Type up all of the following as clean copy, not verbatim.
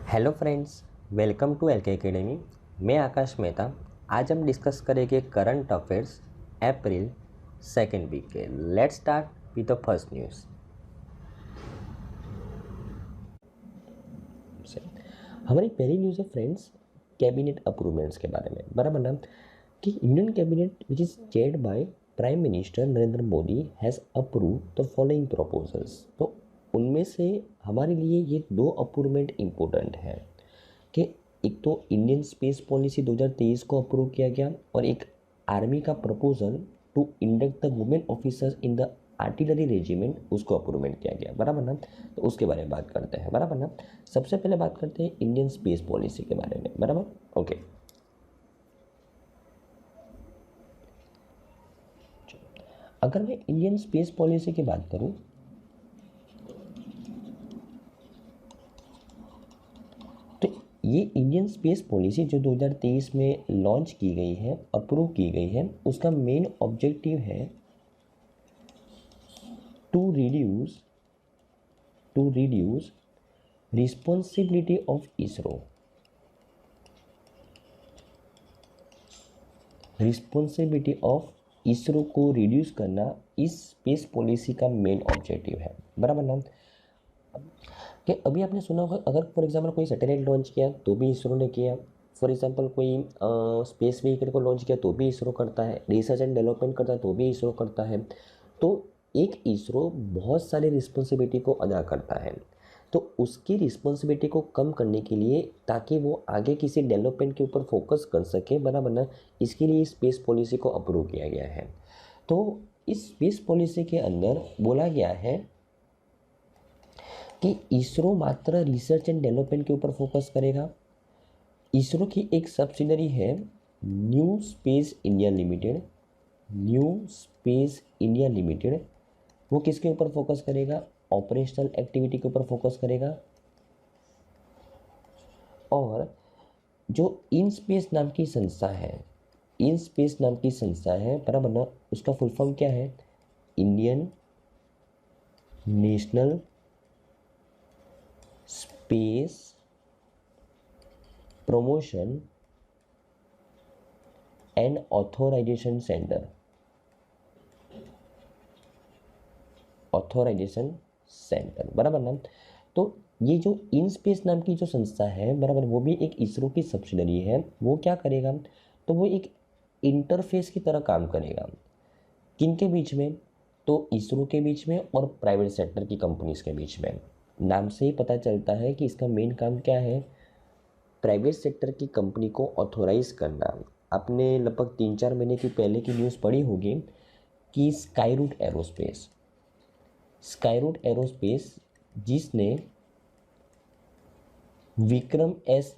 Hello friends, welcome to L K academy. मैं आकाश मेहता। आज हम डिस्कस करेंगे current affairs April second week के। Let's start with the first news. हमारी पहली न्यूज़ है फ्रेंड्स, कैबिनेट अप्रूवमेंट्स के बारे में। बराबर ना, कि Indian cabinet which is chaired by prime minister Narendra Modi has approve the following proposals. तो उनमें से हमारे लिए ये दो अप्रूवमेंट इम्पोर्टेंट हैं कि एक तो इंडियन स्पेस पॉलिसी 2023 को अप्रूव किया गया और एक आर्मी का proposal to induct the women officers in the artillery regiment, उसको अप्रूवमेंट किया गया। बराबर ना, तो उसके बारे में बात करते हैं। बराबर ना, सबसे पहले बात करते हैं इंडियन स्पेस पॉलिसी के बारे में। बराबर, ओके। अगर मैं इंडियन स्पेस पॉलिसी की बात करूं तो ये इंडियन स्पेस पॉलिसी जो 2023 में लॉन्च की गई है, अप्रूव की गई है, उसका मेन ऑब्जेक्टिव है to reduce responsibility of ISRO. Responsibility of ISRO को रिड्यूस करना इस स्पेस पॉलिसी का मेन ऑब्जेक्टिव है। बराबर ना, कि अभी आपने सुना होगा, अगर फॉर एग्जांपल कोई सैटेलाइट लॉन्च किया तो भी इसरो ने किया। फॉर एग्जांपल कोई स्पेस व्हीकल को लॉन्च किया तो भी इसरो करता है। रिसर्च एंड डेवलपमेंट करता है तो भी इसरो करता है। तो एक इसरो बहुत सारी रिस्पॉन्सिबिलिटी को अदा करता है। तो उसकी रिस्पॉन्सिबिलिटी को कम करने के लिए, ताकि वो आगे किसी डेवलपमेंट के ऊपर फोकस कर सके, बराबर ना, इसके लिए स्पेस पॉलिसी को अप्रूव किया गया है। तो इस स्पेस पॉलिसी के अंदर बोला गया है कि इसरो मात्र रिसर्च एंड डेवलपमेंट के ऊपर फोकस करेगा। इसरो की एक सब्सिडरी है न्यू स्पेस इंडिया लिमिटेड। वो किसके ऊपर फोकस करेगा? ऑपरेशनल एक्टिविटी के ऊपर फोकस करेगा। और जो इन स्पेस नाम की संस्था है, बराबर ना, उसका फुल फॉर्म क्या है? Indian National Space Promotion and Authorisation Centre. बराबर ना, तो ये जो इन स्पेस नाम की जो संस्था है, बराबर, वो भी एक इसरो की सब्सिडरी है। वो क्या करेगा? तो वो एक इंटरफेस की तरह काम करेगा। किनके बीच में? तो इसरो के बीच में और प्राइवेट सेक्टर की कंपनीज के बीच में। नाम से ही पता चलता है कि इसका मेन काम क्या है? प्राइवेट सेक्टर की कंपनी को ऑथोराइज करना। आपने लगभग 3-4 महीने की पहले की न्यूज़ पढ़ी होगी कि स्काईरूट एरोस्पेस जिसने विक्रम एस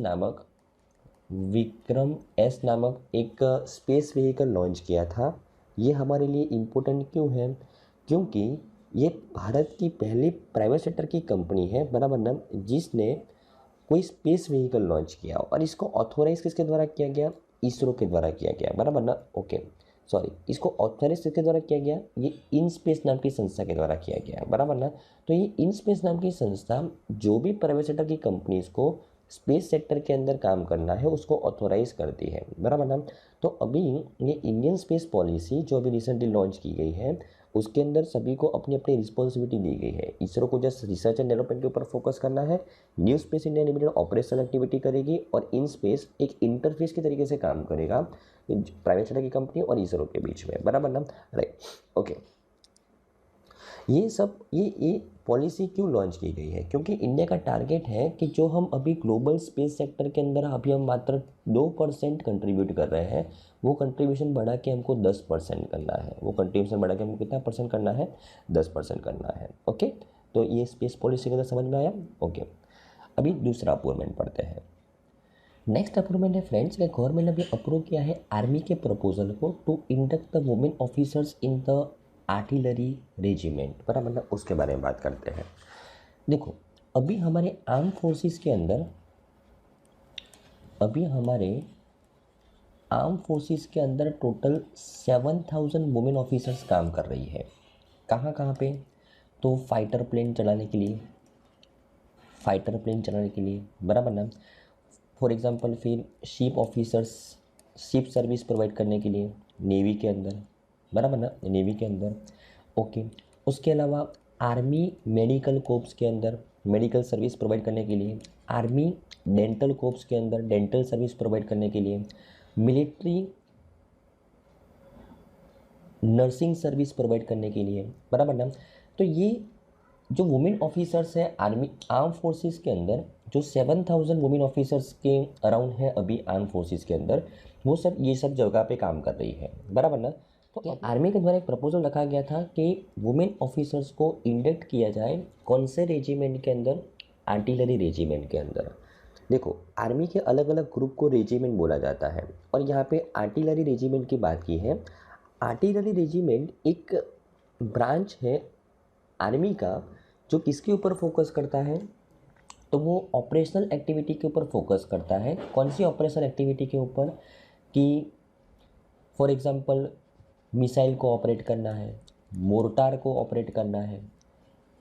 नामक एक स्पेस व्हीकल लॉन्च किया था। ये हमारे लिए इम्पोर्टेंट क्यों है? क्योंकि ये भारत की पहली प्राइवेट सेक्टर की कंपनी है, बराबर ना, जिसने कोई स्पेस व्हीकल लॉन्च किया। और इसको ऑथोराइज किसके द्वारा किया गया? इसरो के द्वारा किया गया। बराबर ना, ओके, सॉरी, इसको ऑथोराइज किसके द्वारा किया गया? ये इन स्पेस नाम की संस्था के द्वारा किया गया। बराबर ना, तो ये इन स्पेस नाम की संस्था जो भी प्राइवेट सेक्टर की कंपनीज को स्पेस सेक्टर के अंदर काम करना है उसको ऑथोराइज करती है। बराबर ना, तो अभी ये इंडियन स्पेस पॉलिसी जो अभी रिसेंटली लॉन्च की गई है, उसके अंदर सभी को अपनी अपनी रिस्पॉन्सिबिलिटी दी गई है। इसरो को जस्ट रिसर्च एंड डेवलपमेंट के ऊपर फोकस करना है। New space India limited operational activity करेगी और इन स्पेस एक इंटरफेस के तरीके से काम करेगा प्राइवेट सेक्टर की कंपनी और इसरो के बीच में। बराबर ना, राइट, ओके। ये पॉलिसी क्यों लॉन्च की गई है? क्योंकि इंडिया का टारगेट है कि जो हम अभी ग्लोबल स्पेस सेक्टर के अंदर अभी हम मात्र 2% कंट्रीब्यूट कर रहे हैं, वो कंट्रीब्यूशन बढ़ा के हमको 10% करना है। वो कंट्रीब्यूशन बढ़ा के हमको कितना परसेंट करना है? 10% करना है। ओके, तो ये स्पेस पॉलिसी के अंदर समझ में आया? ओके, अभी दूसरा अप्रूवमेंट पढ़ते हैं। नेक्स्ट अप्रूवमेंट है फ्रेंड्स कि गवर्नमेंट ने अभी अप्रूव किया है आर्मी के प्रपोजल को to induct the women officers in the artillery regiment. बराबर ना, उसके बारे में बात करते हैं। देखो, अभी हमारे आर्म फोर्सेस के अंदर टोटल 7,000 वुमेन ऑफिसर्स काम कर रही है। कहाँ कहाँ पे? तो फाइटर प्लेन चलाने के लिए, फाइटर प्लेन चलाने के लिए, बराबर ना। फॉर एग्जांपल फिर ship officers, ship service provide करने के लिए नेवी के अंदर, बराबर ना, नेवी के अंदर। ओके, उसके अलावा आर्मी मेडिकल कोर्प्स के अंदर मेडिकल सर्विस प्रोवाइड करने के लिए, आर्मी डेंटल कोर्प्स के अंदर डेंटल सर्विस प्रोवाइड करने के लिए, मिलिट्री नर्सिंग सर्विस प्रोवाइड करने के लिए, बराबर ना। तो ये जो वुमेन ऑफिसर्स है आर्मी आर्म फोर्सेस के अंदर, जो 7,000 वुमेन ऑफिसर्स के अराउंड है अभी आर्म फोर्सेस के अंदर, वो सब ये सब जगह पे काम कर रही है, बराबर ना। तो आर्मी के द्वारा एक प्रपोजल रखा गया था कि वुमेन ऑफिसर्स को इंडक्ट किया जाए कौन से रेजिमेंट के अंदर, आर्टिलरी रेजिमेंट के अंदर। देखो, आर्मी के अलग अलग ग्रुप को रेजिमेंट बोला जाता है, और यहाँ पे आर्टिलरी रेजिमेंट की बात की है। आर्टिलरी रेजिमेंट एक ब्रांच है आर्मी का जो किसके ऊपर फोकस करता है, तो वो ऑपरेशनल एक्टिविटी के ऊपर फोकस करता है। कौन सी ऑपरेशनल एक्टिविटी के ऊपर, कि फॉर एग्जांपल मिसाइल को ऑपरेट करना है, मोर्टार को ऑपरेट करना है,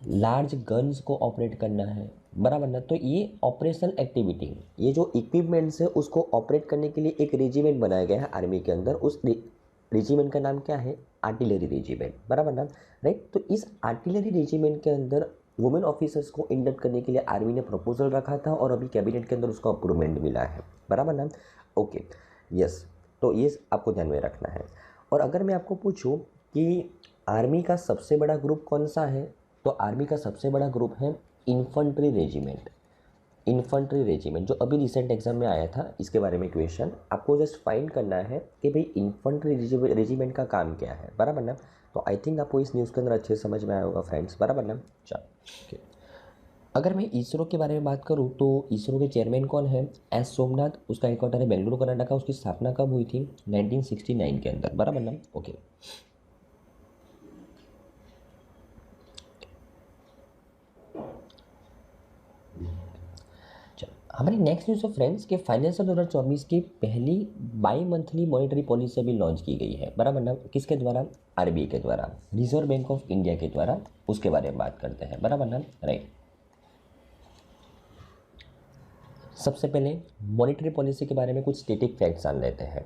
लार्ज गन्स को ऑपरेट करना है, बराबर ना। तो ये ऑपरेशनल एक्टिविटी, ये जो इक्विपमेंट्स है उसको ऑपरेट करने के लिए एक रेजिमेंट बनाया गया है आर्मी के अंदर। उस रेजिमेंट का नाम क्या है, आर्टिलरी रेजिमेंट, बराबर ना, राइट। तो इस आर्टिलरी रेजिमेंट के अंदर वुमेन ऑफिसर्स को इंडक्ट करने के लिए आर्मी ने प्रपोजल रखा था, और अभी कैबिनेट के अंदर उसका अप्रूवमेंट मिला है, बराबर ना। ओके, यस, तो ये आपको ध्यान में रखना है। और अगर मैं आपको पूछूं कि आर्मी का सबसे बड़ा ग्रुप कौन सा है, तो आर्मी का सबसे बड़ा ग्रुप है इन्फंट्री रेजिमेंट। इन्फंट्री रेजिमेंट जो अभी रिसेंट एग्जाम में आया था, इसके बारे में क्वेश्चन आपको जस्ट फाइंड करना है कि भाई इन्फंट्री रेजिमेंट का काम क्या है, बराबर ना। तो आई थिंक आपको इस न्यूज़ के अंदर अच्छे से समझ में आया होगा फ्रेंड्स, बराबर ना। चलो, ओके। अगर मैं इसरो के बारे में बात करूँ तो इसरो के चेयरमैन कौन है, एस सोमनाथ। उसका हेडक्वार्टर है बेंगलुरु कर्नाटक। उसकी स्थापना कब हुई थी, 1969 के अंदर, बराबर ना। ओके, हमारी नेक्स्ट न्यूज़ है फ्रेंड्स कि फाइनेंशियल 2024 की पहली बाई मंथली मॉनेटरी पॉलिसी अभी लॉन्च की गई है, बराबर ना। किसके द्वारा, आरबीआई के द्वारा, रिजर्व बैंक ऑफ इंडिया के द्वारा। उसके बारे में बात करते हैं, बराबर ना, राइट। सबसे पहले मॉनेटरी पॉलिसी के बारे में कुछ स्टैटिक फैक्ट्स जान लेते हैं,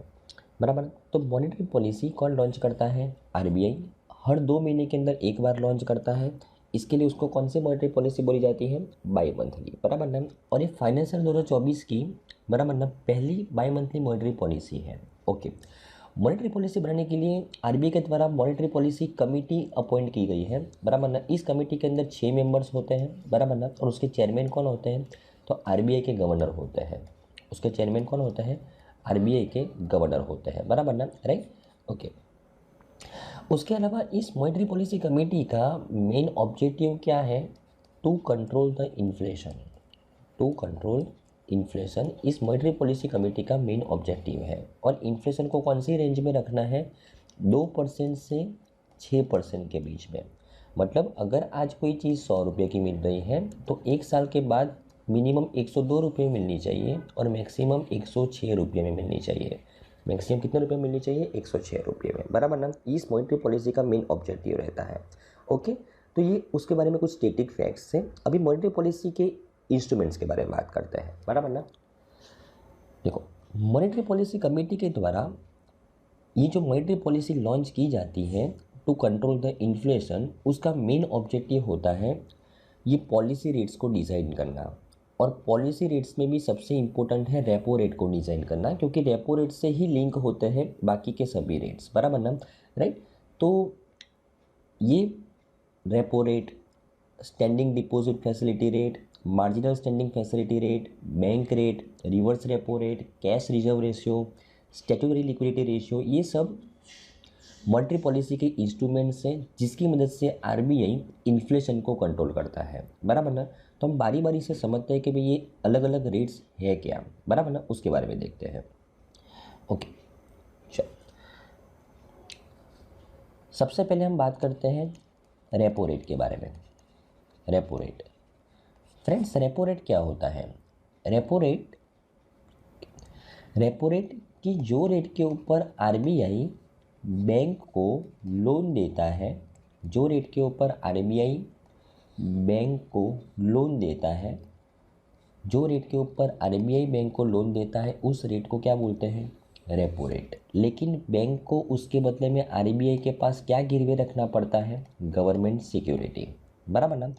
बराबर। तो मॉनेटरी पॉलिसी कौन लॉन्च करता है, आरबीआई। हर 2 महीने के अंदर एक बार लॉन्च करता है। इसके लिए उसको कौन सी मॉनेटरी पॉलिसी बोली जाती है, बाई मंथली, बराबर ना। और ये फाइनेंशियल 2024 की, बराबर ना, पहली बाई मंथली मॉनेटरी पॉलिसी है। ओके, मॉनेटरी पॉलिसी बनाने के लिए आरबीआई के द्वारा मॉनेटरी पॉलिसी कमेटी अपॉइंट की गई है, बराबर ना। इस कमेटी के अंदर 6 मेंबर्स होते हैं, बराबर ना। और उसके चेयरमैन कौन होते हैं, तो आरबीआई के गवर्नर होते हैं। उसके चेयरमैन कौन होते हैं, आरबीआई के गवर्नर होते हैं, बराबर ना, राइट। ओके, उसके अलावा इस मॉनेटरी पॉलिसी कमेटी का मेन ऑब्जेक्टिव क्या है, to control the inflation. To control inflation इस मॉनेटरी पॉलिसी कमेटी का मेन ऑब्जेक्टिव है। और इन्फ्लेशन को कौन सी रेंज में रखना है, 2% से 6% के बीच में। मतलब अगर आज कोई चीज़ 100 रुपये की मिल रही है तो 1 साल के बाद मिनिमम 102 रुपये मिलनी चाहिए, और मैक्सिमम 106 रुपये में मिलनी चाहिए। मैक्सिमम कितने रुपये मिलनी चाहिए, 106 रुपये में, बराबर ना। इस मॉनेटरी पॉलिसी का मेन ऑब्जेक्टिव रहता है। ओके, तो ये उसके बारे में कुछ स्टैटिक फैक्ट्स हैं। अभी मॉनेटरी पॉलिसी के इंस्ट्रूमेंट्स के बारे में बात करते हैं, बराबर ना। देखो, मॉनेटरी पॉलिसी कमेटी के द्वारा ये जो मॉनेटरी पॉलिसी लॉन्च की जाती है टू कंट्रोल द इन्फ्लेशन, उसका मेन ऑब्जेक्टिव होता है ये पॉलिसी रेट्स को डिज़ाइन करना। और पॉलिसी रेट्स में भी सबसे इम्पोर्टेंट है रेपो रेट को डिज़ाइन करना, क्योंकि रेपो रेट से ही लिंक होते हैं बाकी के सभी रेट्स, बराबर ना, राइट। तो ये repo rate, standing deposit facility rate, marginal standing facility rate, bank rate, reverse repo rate, cash reserve ratio, statutory liquidity ratio, ये सब मॉनेटरी पॉलिसी के इंस्ट्रूमेंट्स हैं जिसकी मदद से आरबीआई इन्फ्लेशन को कंट्रोल करता है, बराबर ना। तो हम बारी बारी से समझते हैं कि भाई ये अलग अलग रेट्स है क्या, बराबर ना, उसके बारे में देखते हैं। ओके, चलो, सबसे पहले हम बात करते हैं रेपो रेट के बारे में। Repo rate, friends, repo rate क्या होता है, रेपो रेट, रेपो रेट की जो रेट के ऊपर आरबीआई बैंक को लोन देता है, जो रेट के ऊपर आरबीआई बैंक को लोन देता है, जो रेट के ऊपर आरबीआई बैंक को लोन देता है उस रेट को क्या बोलते हैं? Repo rate. लेकिन बैंक को उसके बदले में आरबीआई के पास क्या गिरवे रखना पड़ता है? गवर्नमेंट सिक्योरिटी, बराबर ना।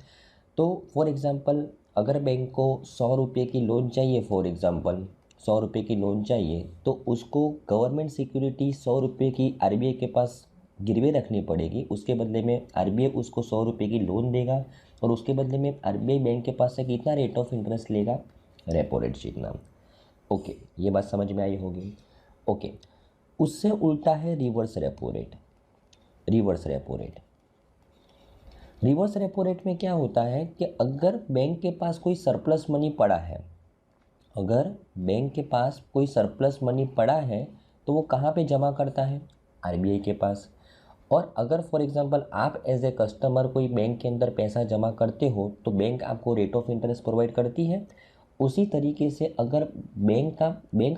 तो फॉर एग्जांपल अगर बैंक को 100 रुपये की लोन चाहिए, फॉर एग्जांपल 100 रुपये की लोन चाहिए, तो उसको गवर्नमेंट सिक्योरिटी 100 रुपये की आरबीआई के पास गिरवे रखनी पड़ेगी। उसके बदले में आरबीआई उसको 100 रुपये की लोन देगा और उसके बदले में आरबीआई बैंक के पास से कितना रेट ऑफ इंटरेस्ट लेगा? रेपो रेट जितना। ओके, ये बात समझ में आई होगी। ओके, उससे उल्टा है reverse repo rate. Reverse repo rate, reverse repo rate में क्या होता है कि अगर बैंक के पास कोई सरप्लस मनी पड़ा है, अगर बैंक के पास कोई सरप्लस मनी पड़ा है तो वो कहाँ पे जमा करता है? आरबीआई के पास। और अगर फॉर एग्जांपल आप एज ए कस्टमर कोई बैंक के अंदर पैसा जमा करते हो तो बैंक आपको रेट ऑफ इंटरेस्ट प्रोवाइड करती है। उसी तरीके से अगर बैंक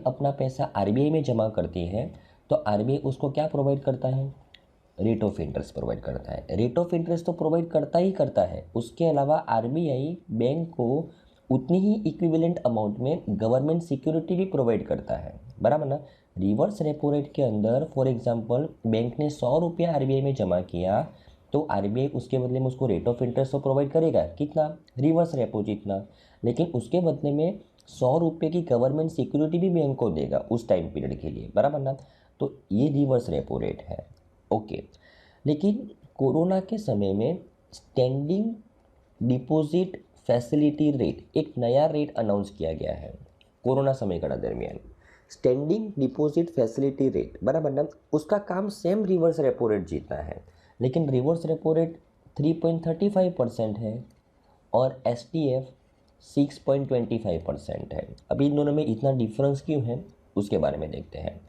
अपना पैसा आरबीआई में जमा करती है तो आरबीआई उसको क्या प्रोवाइड करता है? रेट ऑफ इंटरेस्ट प्रोवाइड करता है। रेट ऑफ इंटरेस्ट तो प्रोवाइड करता ही करता है, उसके अलावा आरबीआई बैंक को उतनी ही इक्विवेलेंट अमाउंट में गवर्नमेंट सिक्योरिटी भी प्रोवाइड करता है, बराबर ना। रिवर्स रेपो रेट के अंदर फॉर एग्जांपल बैंक ने 100 रुपया आरबीआई में जमा किया तो आरबीआई उसके बदले में उसको रेट ऑफ इंटरेस्ट तो प्रोवाइड करेगा, कितना? रिवर्स रेपो जितना। लेकिन उसके बदले में 100 रुपये की गवर्नमेंट सिक्योरिटी भी बैंक को देगा उस टाइम पीरियड के लिए, बराबर ना। तो ये रिवर्स रेपो रेट है। ओके, लेकिन कोरोना के समय में स्टैंडिंग डिपॉजिट फैसिलिटी रेट, एक नया रेट अनाउंस किया गया है कोरोना समय काल दरमियान। स्टैंडिंग डिपॉजिट फैसिलिटी रेट, बराबर ना, उसका काम सेम रिवर्स रेपो रेट जितना है, लेकिन रिवर्स रेपो रेट 3.35% है और एसटीएफ 6.25% है। अभी इन दोनों में इतना डिफरेंस क्यों है उसके बारे में देखते हैं।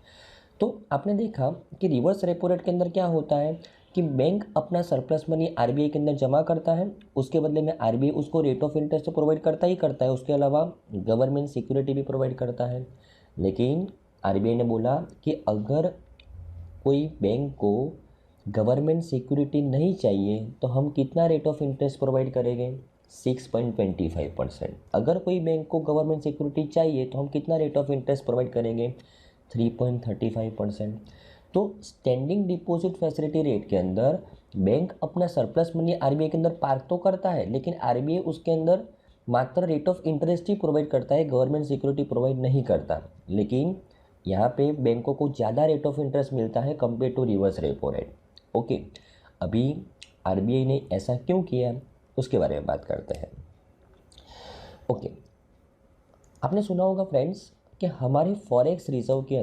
तो आपने देखा कि रिवर्स रेपो रेट के अंदर क्या होता है कि बैंक अपना सरप्लस मनी आरबीआई के अंदर जमा करता है, उसके बदले में आरबीआई उसको रेट ऑफ इंटरेस्ट तो प्रोवाइड करता ही करता है, उसके अलावा गवर्नमेंट सिक्योरिटी भी प्रोवाइड करता है। लेकिन आरबीआई ने बोला कि अगर कोई बैंक को गवर्नमेंट सिक्योरिटी नहीं चाहिए तो हम कितना रेट ऑफ इंटरेस्ट प्रोवाइड करेंगे? 6.25%। अगर कोई बैंक को गवर्नमेंट सिक्योरिटी चाहिए तो हम कितना रेट ऑफ इंटरेस्ट प्रोवाइड करेंगे? 3.35%। तो स्टैंडिंग डिपॉजिट फैसिलिटी रेट के अंदर बैंक अपना सरप्लस मनी आरबीआई के अंदर पार्क तो करता है, लेकिन आरबीआई उसके अंदर मात्र rate of interest he provide करता है, गवर्नमेंट सिक्योरिटी प्रोवाइड नहीं करता। लेकिन यहाँ पे बैंकों को ज़्यादा रेट ऑफ इंटरेस्ट मिलता है compare to reverse repo rate. Okay, अभी आरबीआई ने ऐसा क्यों किया उसके बारे में बात करते हैं। ओके, आपने सुना होगा फ्रेंड्स कि हमारे फॉरेक्स रिजर्व के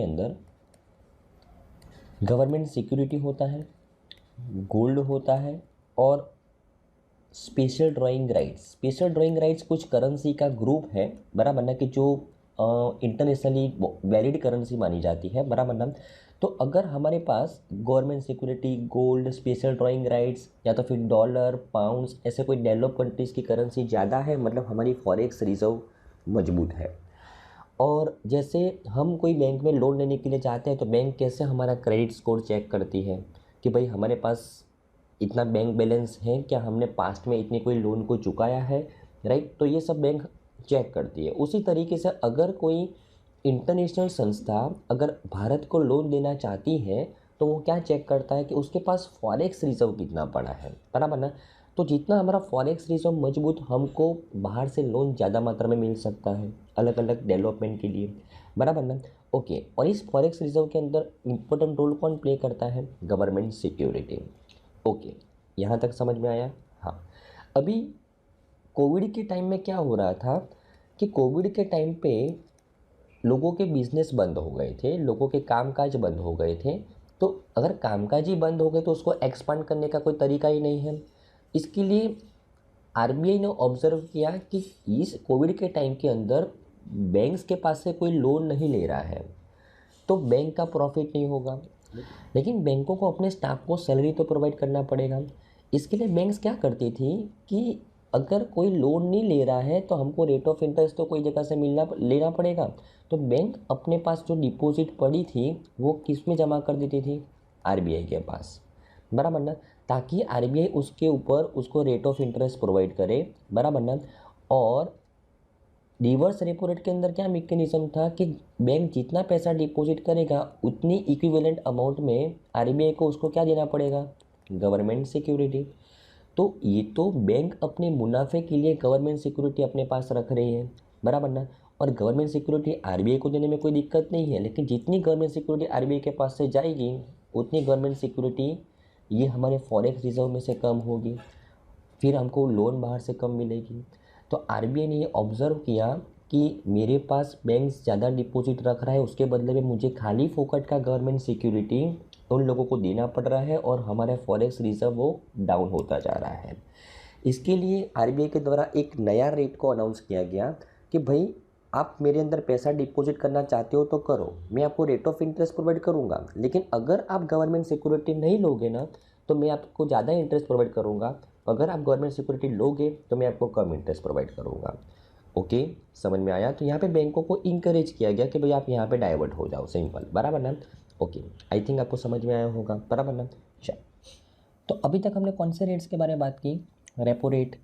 अंदर गवर्नमेंट सिक्योरिटी होता है, गोल्ड होता है और स्पेशल ड्राइंग राइट्स कुछ करेंसी का ग्रुप है, बराबर ना, कि जो इंटरनेशनली वैलिड करेंसी मानी जाती है, बराबर ना। तो अगर हमारे पास government security, gold, special drawing rights या तो फिर डॉलर, पाउंड्स, ऐसे कोई डेवलप कंट्रीज़ की करेंसी ज़्यादा है, मतलब हमारी फॉरेक्स रिजर्व मजबूत है। और जैसे हम कोई बैंक में लोन लेने के लिए जाते हैं तो बैंक कैसे हमारा क्रेडिट स्कोर चेक करती है कि भाई हमारे पास इतना बैंक बैलेंस है, क्या हमने पास्ट में इतने कोई लोन को चुकाया है, राइट। तो ये सब बैंक चेक करती है। उसी तरीके से अगर कोई इंटरनेशनल संस्था अगर भारत को लोन देना चाहती है तो वो क्या चेक करता है कि उसके पास फॉरेक्स रिजर्व कितना पड़ा है, बराबर ना। तो जितना हमारा फॉरेक्स रिजर्व मजबूत, हमको बाहर से लोन ज़्यादा मात्रा में मिल सकता है अलग अलग डेवलपमेंट के लिए, बराबर ना। ओके, और इस फॉरेक्स रिजर्व के अंदर इम्पोर्टेंट रोल कौन प्ले करता है? Government security. ओके, यहाँ तक समझ में आया? हाँ। अभी कोविड के टाइम में क्या हो रहा था कि कोविड के टाइम पे लोगों के बिजनेस बंद हो गए थे, लोगों के कामकाज बंद हो गए थे। तो अगर कामकाज ही बंद हो गए तो उसको एक्सपांड करने का कोई तरीका ही नहीं है। इसके लिए आरबीआई ने ऑब्जर्व किया कि इस कोविड के टाइम के अंदर बैंक्स के पास से कोई लोन नहीं ले रहा है तो बैंक का प्रॉफिट नहीं होगा, लेकिन बैंकों को अपने स्टाफ को सैलरी तो प्रोवाइड करना पड़ेगा। इसके लिए बैंक्स क्या करती थी कि अगर कोई लोन नहीं ले रहा है तो हमको रेट ऑफ इंटरेस्ट तो कोई जगह से लेना पड़ेगा। तो बैंक अपने पास जो डिपॉजिट पड़ी थी वो किस में जमा कर देती थी? आरबीआई के पास, बराबर ना, ताकि आरबीआई उसके ऊपर उसको रेट ऑफ इंटरेस्ट प्रोवाइड करे, बराबर ना। और रिवर्स रेपो रेट के अंदर क्या मैकेनिज्म था कि बैंक जितना पैसा डिपॉजिट करेगा उतनी इक्विवेलेंट अमाउंट में आरबीआई को उसको क्या देना पड़ेगा, गवर्नमेंट सिक्योरिटी। तो ये तो बैंक अपने मुनाफे के लिए गवर्नमेंट सिक्योरिटी अपने पास रख रही है, बराबर ना। और गवर्नमेंट सिक्योरिटी आरबीआई को देने में कोई दिक्कत नहीं है, लेकिन जितनी गवर्नमेंट सिक्योरिटी आरबीआई के पास से जाएगी उतनी गवर्नमेंट सिक्योरिटी ये हमारे फॉरेक्स रिजर्व में से कम होगी, फिर हमको लोन बाहर से कम मिलेगी। तो आरबीआई ने ये ऑब्ज़र्व किया कि मेरे पास बैंक ज़्यादा डिपॉजिट रख रहा है, उसके बदले में मुझे खाली फोकट का गवर्नमेंट सिक्योरिटी उन लोगों को देना पड़ रहा है और हमारा फॉरेक्स रिजर्व वो डाउन होता जा रहा है। इसके लिए आरबीआई के द्वारा एक नया रेट को अनाउंस किया गया कि भाई आप मेरे अंदर पैसा डिपॉजिट करना चाहते हो तो करो, मैं आपको रेट ऑफ इंटरेस्ट प्रोवाइड करूँगा, लेकिन अगर आप गवर्नमेंट सिक्योरिटी नहीं लोगे ना तो मैं आपको ज़्यादा इंटरेस्ट प्रोवाइड करूँगा, अगर आप गवर्नमेंट सिक्योरिटी लोगे तो मैं आपको कम इंटरेस्ट प्रोवाइड करूँगा। ओके, समझ में आया। तो यहाँ पे बैंकों को इंकरेज किया गया कि भाई आप यहाँ पे डाइवर्ट हो जाओ, सिंपल, बराबर ना। ओके, आई थिंक आपको समझ में आया होगा, बराबर ना। चल, तो अभी तक हमने कौन से रेट्स के बारे में बात की, repo rate,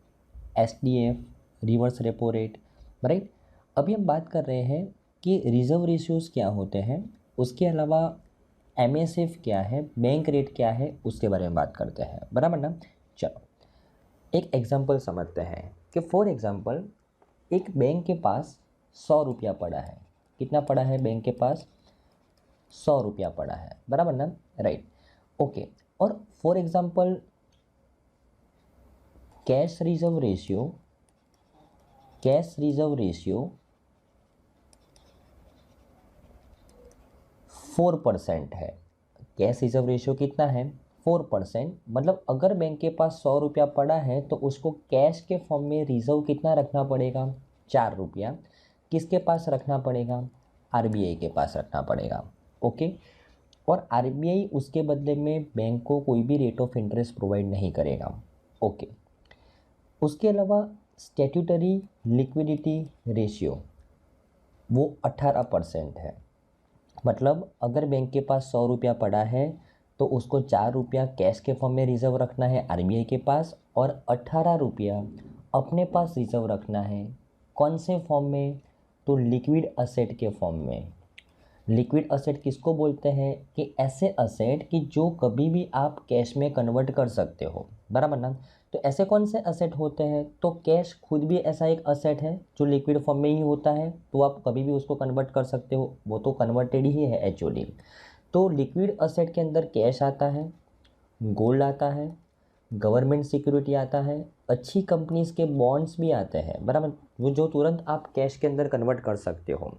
SDF, reverse repo rate, right. अभी हम बात कर रहे हैं कि रिजर्व रेशियोज़ क्या होते हैं, उसके अलावा एमएसएफ क्या है, बैंक रेट क्या है, उसके बारे में बात करते हैं, बराबर ना। चलो एक एग्जांपल समझते हैं कि फॉर एग्जांपल एक बैंक के पास 100 रुपया पड़ा है। कितना पड़ा है बैंक के पास, 100 रुपया पड़ा है, बराबर ना, राइट। ओके, और for example cash reserve ratio 4% है। कैश रिजर्व रेशियो कितना है, 4%। मतलब अगर बैंक के पास 100 रुपया पड़ा है तो उसको कैश के फॉर्म में रिजर्व कितना रखना पड़ेगा, 4 रुपया। किसके पास रखना पड़ेगा, आरबीआई के पास रखना पड़ेगा। ओके, और आरबीआई उसके बदले में बैंक को कोई भी रेट ऑफ इंटरेस्ट प्रोवाइड नहीं करेगा। ओके, उसके अलावा स्टैट्यूटरी लिक्विडिटी रेशियो वो 18% है। मतलब अगर बैंक के पास 100 रुपया पड़ा है तो उसको 4 रुपया कैश के फॉर्म में रिज़र्व रखना है आरबीआई के पास, और 18 रुपया अपने पास रिज़र्व रखना है। कौन से फॉर्म में, तो लिक्विड असेट के फॉर्म में। लिक्विड असेट किसको बोलते हैं, कि ऐसे असेट कि जो कभी भी आप कैश में कन्वर्ट कर सकते हो, बराबर ना। तो ऐसे कौन से असेट होते हैं, तो कैश खुद भी ऐसा एक असेट है जो लिक्विड फॉर्म में ही होता है, तो आप कभी भी उसको कन्वर्ट कर सकते हो, वो तो कन्वर्टेड ही है एक्चुअली। तो लिक्विड असेट के अंदर कैश आता है, गोल्ड आता है, गवर्नमेंट सिक्योरिटी आता है, अच्छी कंपनीज के बॉन्ड्स भी आते हैं, बराबर, वो जो तुरंत आप कैश के अंदर कन्वर्ट कर सकते हो।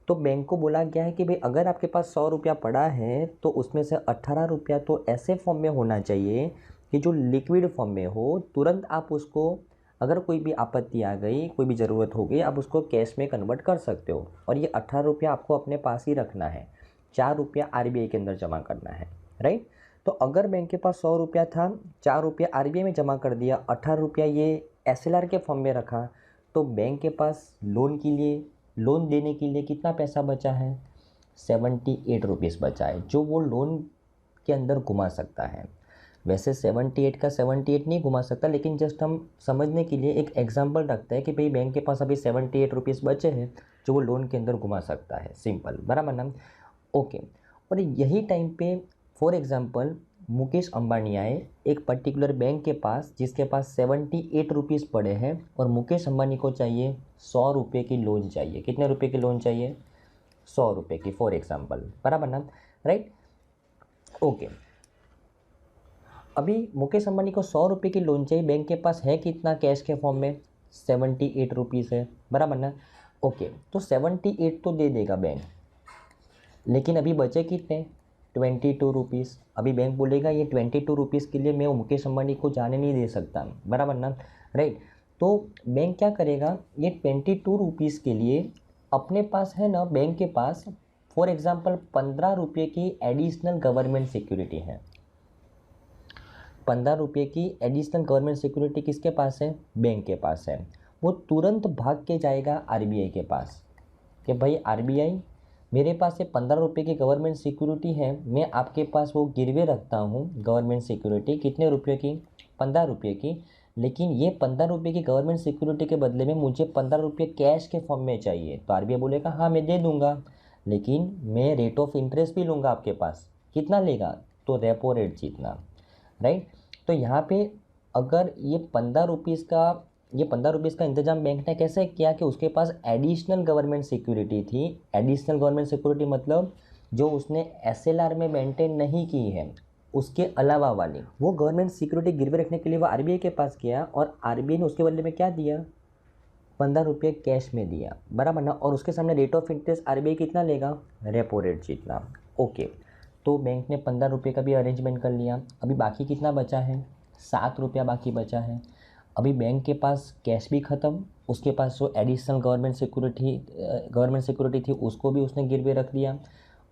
तो बैंक को बोला गया है कि भाई अगर आपके पास 100 रुपया पड़ा है तो उसमें से 18 रुपया तो ऐसे फॉर्म में होना चाहिए कि जो लिक्विड फॉर्म में हो, तुरंत आप उसको, अगर कोई भी आपत्ति आ गई, कोई भी ज़रूरत हो गई, आप उसको कैश में कन्वर्ट कर सकते हो। और ये 18 रुपया आपको अपने पास ही रखना है, 4 रुपया आरबीआई के अंदर जमा करना है, राइट। तो अगर बैंक के पास 100 रुपया था, 4 रुपया आरबीआई में जमा कर दिया, 18 रुपया ये एसएलआर के फॉर्म में रखा, तो बैंक के पास लोन देने के लिए कितना पैसा बचा है, 78 रुपीज़ बचा है, जो वो लोन के अंदर घुमा सकता है। वैसे 78 का 78 नहीं घुमा सकता, लेकिन जस्ट हम समझने के लिए एक एग्जांपल रखते हैं कि भाई बैंक के पास अभी 78 रुपीज़ बचे हैं जो वो लोन के अंदर घुमा सकता है, सिंपल, बराबर ना। ओके, और यही टाइम पे फॉर एग्जांपल मुकेश अंबानी आए एक पर्टिकुलर बैंक के पास जिसके पास 78 रुपीज़ पड़े हैं, और मुकेश अंबानी को चाहिए 100 रुपये की लोन चाहिए। कितने रुपये की लोन चाहिए, 100 रुपये की, फॉर एग्जांपल, बराबर ना, राइट। ओके, अभी मुकेश अंबानी को 100 रुपये की लोन चाहिए, बैंक के पास है कितना कैश के फॉर्म में, 78 रुपीज़ है, बराबर ना। ओके, तो 78 तो दे देगा बैंक, लेकिन अभी बचे कितने, 22 रुपीज़। अभी बैंक बोलेगा ये 22 रुपीज़ के लिए मैं मुकेश अंबानी को जाने नहीं दे सकता, बराबर ना, राइट। तो बैंक क्या करेगा, ये 22 रुपीज़ के लिए अपने पास है ना, बैंक के पास फॉर एग्जांपल 15 रुपये की एडिशनल गवर्नमेंट सिक्योरिटी है। 15 रुपये की एडिशनल गवर्नमेंट सिक्योरिटी किसके पास है, बैंक के पास है। वो तुरंत भाग के जाएगा आरबीआई के पास कि भाई आरबीआई मेरे पास ये 15 रुपये की गवर्नमेंट सिक्योरिटी है, मैं आपके पास वो गिरवे रखता हूँ गवर्नमेंट सिक्योरिटी, कितने रुपये की, 15 रुपये की। लेकिन ये 15 रुपये की गवर्नमेंट सिक्योरिटी के बदले में मुझे 15 रुपये कैश के फॉर्म में चाहिए। तो आरबीआई बोलेगा हाँ मैं दे दूंगा, लेकिन मैं रेट ऑफ इंटरेस्ट भी लूँगा आपके पास। कितना लेगा, तो रेपो रेट जितना, राइट। तो यहाँ पे अगर ये 15 रुपीज़ का इंतजाम बैंक ने कैसे किया कि उसके पास एडिशनल गवर्नमेंट सिक्योरिटी थी। एडिशनल गवर्नमेंट सिक्योरिटी मतलब जो उसने एसएलआर में मेंटेन नहीं की है, उसके अलावा वाली वो गवर्नमेंट सिक्योरिटी गिरवे रखने के लिए वो आरबीआई के पास गया, और आरबीआई ने उसके बदले में क्या दिया, 15 रुपये कैश में दिया, बराबर ना। और उसके सामने रेट ऑफ इंटरेस्ट आरबीआई कितना लेगा, रेपो रेट जितना। ओके, तो बैंक ने 15 रुपये का भी अरेंजमेंट कर लिया। अभी बाकी कितना बचा है, 7 रुपया बाकी बचा है। अभी बैंक के पास कैश भी ख़त्म, उसके पास जो एडिशनल गवर्नमेंट सिक्योरिटी थी उसको भी उसने गिरवे रख दिया।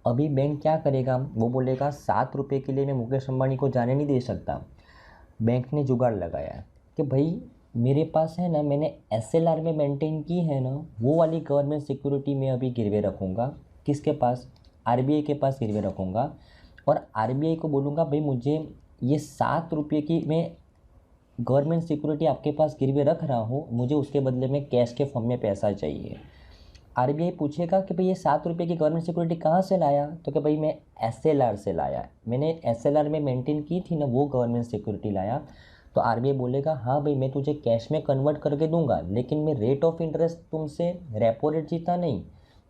अभी बैंक क्या करेगा, वो बोलेगा 7 रुपये के लिए मैं मुकेश अंबानी को जाने नहीं दे सकता। बैंक ने जुगाड़ लगाया कि भाई मेरे पास है ना, मैंने एसएलआर में मेंटेन की है ना, वो वाली गवर्नमेंट सिक्योरिटी मैं अभी गिरवे रखूँगा। किसके पास, आरबीआई के पास गिरवे रखूँगा। और आरबीआई को बोलूँगा भाई मुझे ये 7 रुपये की मैं गवर्नमेंट सिक्योरिटी आपके पास गिरवे रख रहा हूँ, मुझे उसके बदले में कैश के फॉर्म में पैसा चाहिए। आरबीआई पूछेगा कि भाई ये 7 रुपये की गवर्नमेंट सिक्योरिटी कहाँ से लाया, तो कि भाई मैं एसएलआर से लाया, मैंने एसएलआर में मेंटेन की थी ना वो गवर्नमेंट सिक्योरिटी लाया। तो आरबीआई बोलेगा हाँ भाई मैं तुझे कैश में कन्वर्ट करके दूंगा, लेकिन मैं रेट ऑफ इंटरेस्ट तुमसे रेपो रेट जीता नहीं।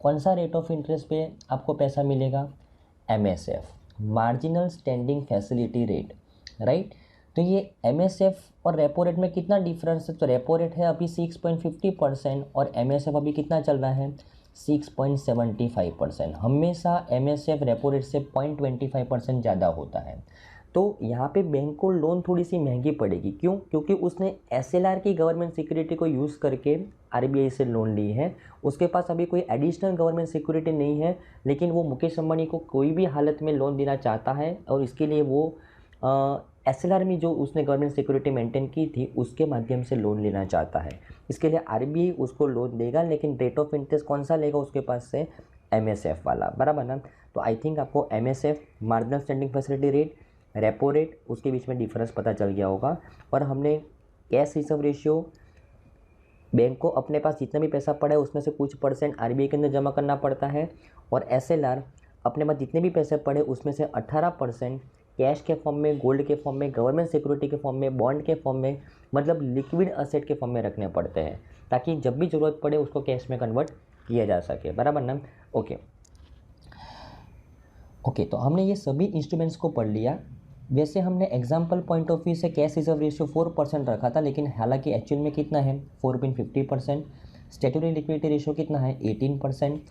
कौन सा रेट ऑफ इंटरेस्ट पे आपको पैसा मिलेगा, MSF, marginal standing facility rate, right. तो ये एमएसएफ और रेपो रेट में कितना डिफरेंस है, तो रेपो रेट है अभी 6.50% और एमएसएफ अभी कितना चल रहा है, 6.75%। हमेशा एमएसएफ रेपो रेट से 0.25% ज़्यादा होता है। तो यहाँ पे बैंक को लोन थोड़ी सी महंगी पड़ेगी, क्यों, क्योंकि उसने एसएलआर की गवर्नमेंट सिक्योरिटी को यूज़ करके आरबीआई से लोन ली है। उसके पास अभी कोई एडिशनल गवर्नमेंट सिक्योरिटी नहीं है, लेकिन वो मुकेश अंबानी को कोई भी हालत में लोन देना चाहता है, और इसके लिए वो एसएलआर में जो उसने गवर्नमेंट सिक्योरिटी मेंटेन की थी उसके माध्यम से लोन लेना चाहता है। इसके लिए आरबीआई उसको लोन देगा, लेकिन रेट ऑफ इंटरेस्ट कौन सा लेगा उसके पास से, एमएसएफ वाला, बराबर ना। तो आई थिंक आपको MSF, marginal standing facility rate, repo rate, उसके बीच में डिफरेंस पता चल गया होगा। और हमने कैश रिजर्व रेशियो, बैंक को अपने पास जितना भी पैसा पड़ा है उसमें से कुछ परसेंट आरबीआई के अंदर जमा करना पड़ता है, और एसएलआर अपने पास जितने भी पैसे पड़े उसमें से 18% कैश के फॉर्म में, गोल्ड के फॉर्म में, गवर्नमेंट सिक्योरिटी के फॉर्म में, बॉन्ड के फॉर्म में, मतलब लिक्विड असेट के फॉर्म में रखने पड़ते हैं, ताकि जब भी ज़रूरत पड़े उसको कैश में कन्वर्ट किया जा सके, बराबर ना। ओके, तो हमने ये सभी इंस्ट्रूमेंट्स को पढ़ लिया। वैसे हमने एग्जाम्पल पॉइंट ऑफ व्यू से कैश रिजर्व रेशियो 4% रखा था, लेकिन हालांकि एक्चुअल में कितना है, 4.50%। स्टैट्यूटरी लिक्विडिटी रेशियो कितना है, 18%।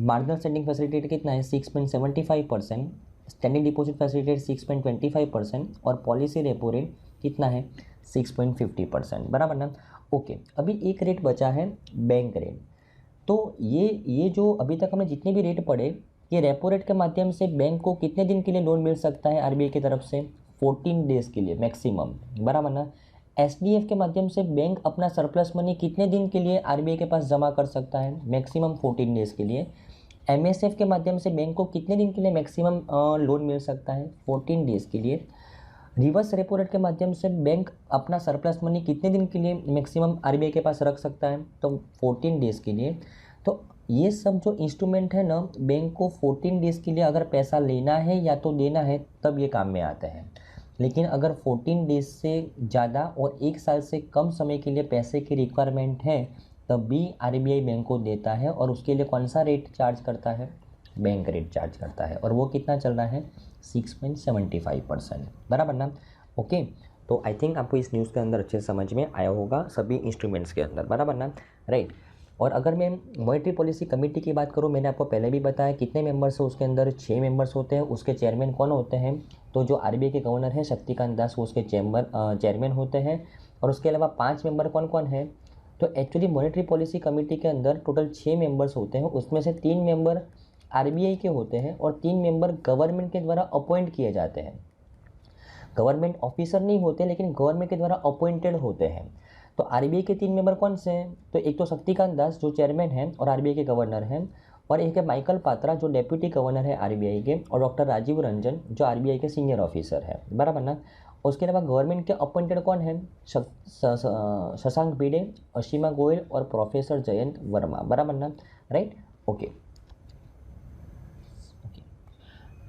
मार्जिनल स्टैंडिंग फैसिलिटी कितना है, 6.75%। स्टैंडिंग डिपॉजिट फैसिलिटी रेट 6.25% और पॉलिसी रेपो रेट कितना है, 6.50%, बराबर ना। ओके, अभी एक रेट बचा है बैंक रेट। तो ये जो अभी तक हमने जितने भी रेट पढ़े, ये रेपो रेट के माध्यम से बैंक को कितने दिन के लिए लोन मिल सकता है आरबीआई की तरफ से, 14 डेज़ के लिए मैक्सिमम, बराबर ना। एसडीएफ के माध्यम से बैंक अपना सरप्लस मनी कितने दिन के लिए आरबीआई के पास जमा कर सकता है, मैक्सिमम 14 डेज़ के लिए। एमएसएफ के माध्यम से बैंक को कितने दिन के लिए मैक्सिमम लोन मिल सकता है, 14 डेज़ के लिए। रिवर्स रेपो रेट के माध्यम से बैंक अपना सरप्लस मनी कितने दिन के लिए मैक्सिमम आरबीआई के पास रख सकता है, तो 14 डेज़ के लिए। तो ये सब जो इंस्ट्रूमेंट है ना, बैंक को 14 डेज़ के लिए अगर पैसा लेना है या तो देना है तब ये काम में आते हैं। लेकिन अगर 14 डेज़ से ज़्यादा और 1 साल से कम समय के लिए पैसे की रिक्वायरमेंट है, तब भी आरबीआई बैंक को देता है, और उसके लिए कौन सा रेट चार्ज करता है, बैंक रेट चार्ज करता है, और वो कितना चल रहा है, 6.75%, बराबर ना। ओके, तो आई थिंक आपको इस न्यूज़ के अंदर अच्छे से समझ में आया होगा सभी इंस्ट्रूमेंट्स के अंदर, बराबर ना, राइट। और अगर मैं मॉनेटरी पॉलिसी कमेटी की बात करूँ, मैंने आपको पहले भी बताया कितने मेंबर्स हैं उसके अंदर, 6 मेंबर्स होते हैं। उसके चेयरमैन कौन होते हैं, तो जो आरबीआई के गवर्नर हैं शक्तिकांत दास, वो उसके चेयरमैन होते हैं। और उसके अलावा 5 मेंबर कौन कौन है, तो एक्चुअली मॉनेटरी पॉलिसी कमेटी के अंदर टोटल 6 मेंबर्स होते हैं। उसमें से 3 मेंबर आरबीआई के होते हैं और 3 मेंबर गवर्नमेंट के द्वारा अपॉइंट किए जाते हैं। गवर्नमेंट ऑफिसर नहीं होते, लेकिन गवर्नमेंट के द्वारा अपॉइंटेड होते हैं। तो आरबीआई के 3 मेंबर कौन से हैं, तो एक तो शक्तिकांत दास जो चेयरमैन हैं और आरबीआई के गवर्नर हैं, और एक है माइकल पात्रा जो डेप्यूटी गवर्नर है आरबीआई के, और डॉक्टर राजीव रंजन जो आरबीआई के सीनियर ऑफिसर है, बराबर ना। उसके अलावा गवर्नमेंट के अपॉइंटेड कौन है? शशांक भिडे, असीमा गोयल और प्रोफेसर जयंत वर्मा, बराबर ना, राइट, ओके।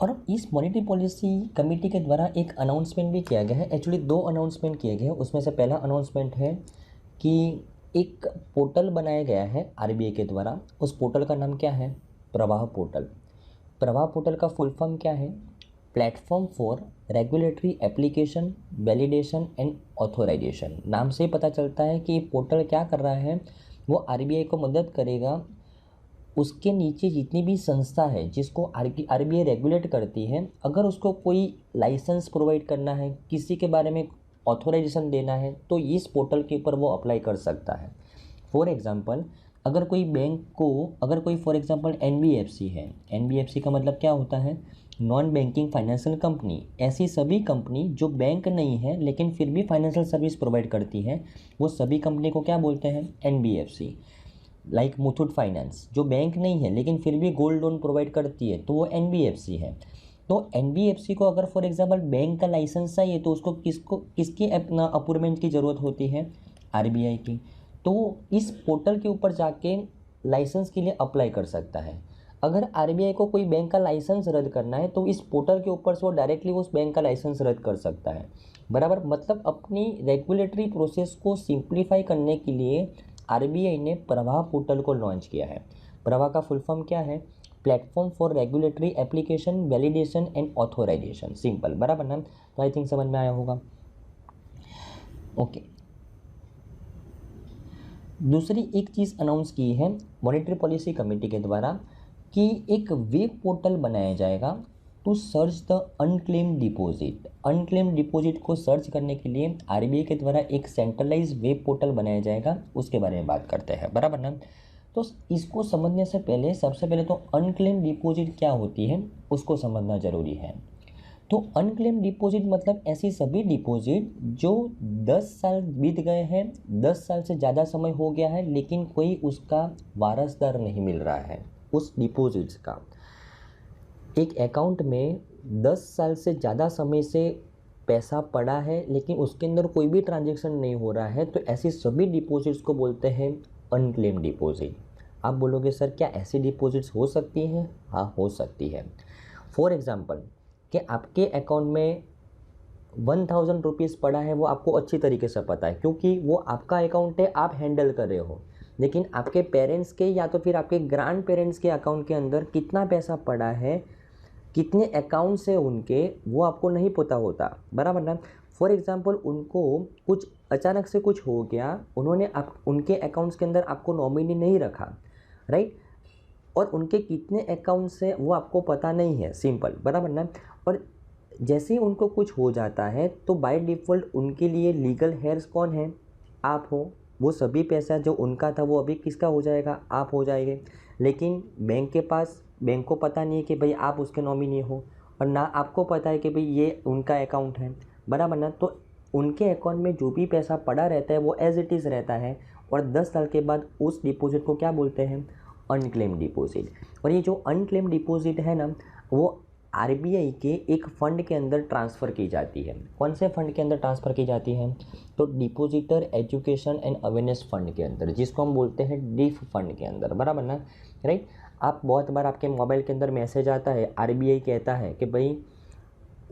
और इस मॉनेटरी पॉलिसी कमेटी के द्वारा एक अनाउंसमेंट भी किया गया है। एक्चुअली 2 अनाउंसमेंट किए गए हैं। उसमें से पहला अनाउंसमेंट है कि एक पोर्टल बनाया गया है आरबीआई के द्वारा। उस पोर्टल का नाम क्या है? प्रवाह पोर्टल। प्रवाह पोर्टल का फुल फॉर्म क्या है? Platform for regulatory application, validation and authorisation. नाम से ही पता चलता है कि पोर्टल क्या कर रहा है, वो आरबीआई को मदद करेगा उसके नीचे जितनी भी संस्था है जिसको आरबीआई रेगुलेट करती है, अगर उसको कोई लाइसेंस प्रोवाइड करना है, किसी के बारे में ऑथोराइजेशन देना है, तो इस पोर्टल के ऊपर वो अप्लाई कर सकता है। फॉर एग्जांपल, अगर कोई बैंक को, अगर कोई फॉर एग्जांपल एनबीएफसी है, एनबीएफसी का मतलब क्या होता है? Non banking financial company. ऐसी सभी कंपनी जो बैंक नहीं है लेकिन फिर भी फाइनेंशियल सर्विस प्रोवाइड करती है, वो सभी कंपनी को क्या बोलते हैं? एनबीएफसी। लाइक मुथूट फाइनेंस जो बैंक नहीं है लेकिन फिर भी गोल्ड लोन प्रोवाइड करती है, तो वो एनबीएफसी है। तो एनबीएफसी को अगर फॉर एग्जांपल बैंक का लाइसेंस चाहिए तो उसको किसकी अपना अप्रूवमेंट की ज़रूरत होती है? आरबीआई की। तो इस पोर्टल के ऊपर जाके लाइसेंस के लिए अप्लाई कर सकता है। अगर आरबीआई को कोई बैंक का लाइसेंस रद्द करना है तो इस पोर्टल के ऊपर से वो डायरेक्टली उस बैंक का लाइसेंस रद्द कर सकता है, बराबर। मतलब अपनी रेगुलेटरी प्रोसेस को सिंप्लीफाई करने के लिए आरबीआई ने प्रवाह पोर्टल को लॉन्च किया है। प्रवाह का फुल फॉर्म क्या है? Platform for regulatory application, validation and authorisation, simple, बराबर ना। तो आई थिंक समझ में आया होगा, ओके। दूसरी एक चीज़ अनाउंस की है मॉनेटरी पॉलिसी कमेटी के द्वारा कि एक वेब पोर्टल बनाया जाएगा to search the unclaimed deposit. Unclaimed deposit को सर्च करने के लिए आरबीआई के द्वारा एक सेंट्रलाइज वेब पोर्टल बनाया जाएगा, उसके बारे में बात करते हैं, बराबर ना। तो इसको समझने से पहले सबसे पहले तो अनक्लेम्ड डिपॉजिट क्या होती है उसको समझना ज़रूरी है। तो अनक्लेम्ड डिपॉजिट मतलब ऐसी सभी डिपॉजिट जो 10 साल बीत गए हैं, 10 साल से ज़्यादा समय हो गया है लेकिन कोई उसका वारसदार नहीं मिल रहा है उस डिपॉजिट्स का। एक अकाउंट में 10 साल से ज़्यादा समय से पैसा पड़ा है लेकिन उसके अंदर कोई भी ट्रांजैक्शन नहीं हो रहा है, तो ऐसी सभी डिपॉजिट्स को बोलते हैं अनक्लेम्ड डिपॉजिट। आप बोलोगे सर क्या ऐसी डिपॉजिट्स हो सकती हैं? हाँ, हो सकती है। फॉर एग्जांपल कि आपके अकाउंट में 1000 रुपीज़ पड़ा है, वो आपको अच्छी तरीके से पता है क्योंकि वो आपका अकाउंट है, आप हैंडल कर रहे हो। लेकिन आपके पेरेंट्स के या तो फिर आपके ग्रैंड पेरेंट्स के अकाउंट के अंदर कितना पैसा पड़ा है, कितने अकाउंट्स है उनके, वो आपको नहीं पता होता, बराबर ना। फॉर एग्जांपल उनको कुछ अचानक से कुछ हो गया, उन्होंने आप उनके अकाउंट्स के अंदर आपको नॉमिनी नहीं रखा, राइट, और उनके कितने अकाउंट्स है वो आपको पता नहीं है, सिंपल, बराबर ना। और जैसे ही उनको कुछ हो जाता है तो बाय डिफ़ॉल्ट उनके लिए लीगल हेयर्स कौन है? आप हो। वो सभी पैसा जो उनका था वो अभी किसका हो जाएगा? आप हो जाएंगे। लेकिन बैंक के पास, बैंक को पता नहीं है कि भाई आप उसके नॉमिनी हो, और ना आपको पता है कि भाई ये उनका अकाउंट है, बराबर ना। तो उनके अकाउंट में जो भी पैसा पड़ा रहता है वो एज इट इज़ रहता है, और 10 साल के बाद उस डिपॉजिट को क्या बोलते हैं? Unclaim deposit. और ये जो अनक्लेम डिपॉजिट है ना, वो आरबीआई के एक फ़ंड के अंदर ट्रांसफ़र की जाती है। कौन से फ़ंड के अंदर ट्रांसफ़र की जाती है? तो depositor education and awareness fund के अंदर, जिसको हम बोलते हैं डीफ फंड के अंदर, बराबर ना, राइट। आप बहुत बार आपके मोबाइल के अंदर मैसेज आता है, आरबीआई कहता है कि भाई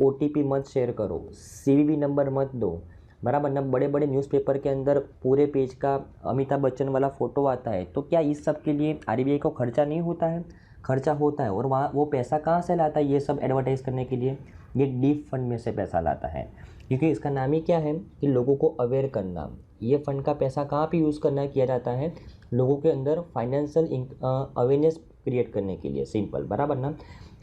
ओटीपी मत शेयर करो, सीवीवी नंबर मत दो, बराबर ना। बड़े बड़े न्यूज़पेपर के अंदर पूरे पेज का अमिताभ बच्चन वाला फ़ोटो आता है, तो क्या इस सब के लिए आरबीआई को खर्चा नहीं होता है? खर्चा होता है। और वहाँ वो पैसा कहाँ से लाता है ये सब एडवर्टाइज़ करने के लिए? ये डीप फंड में से पैसा लाता है, क्योंकि इसका नाम ही क्या है कि लोगों को अवेयर करना। ये फंड का पैसा कहाँ पे यूज़ करना किया जाता है? लोगों के अंदर फाइनेंशियल अवेयरनेस क्रिएट करने के लिए, सिंपल, बराबर ना।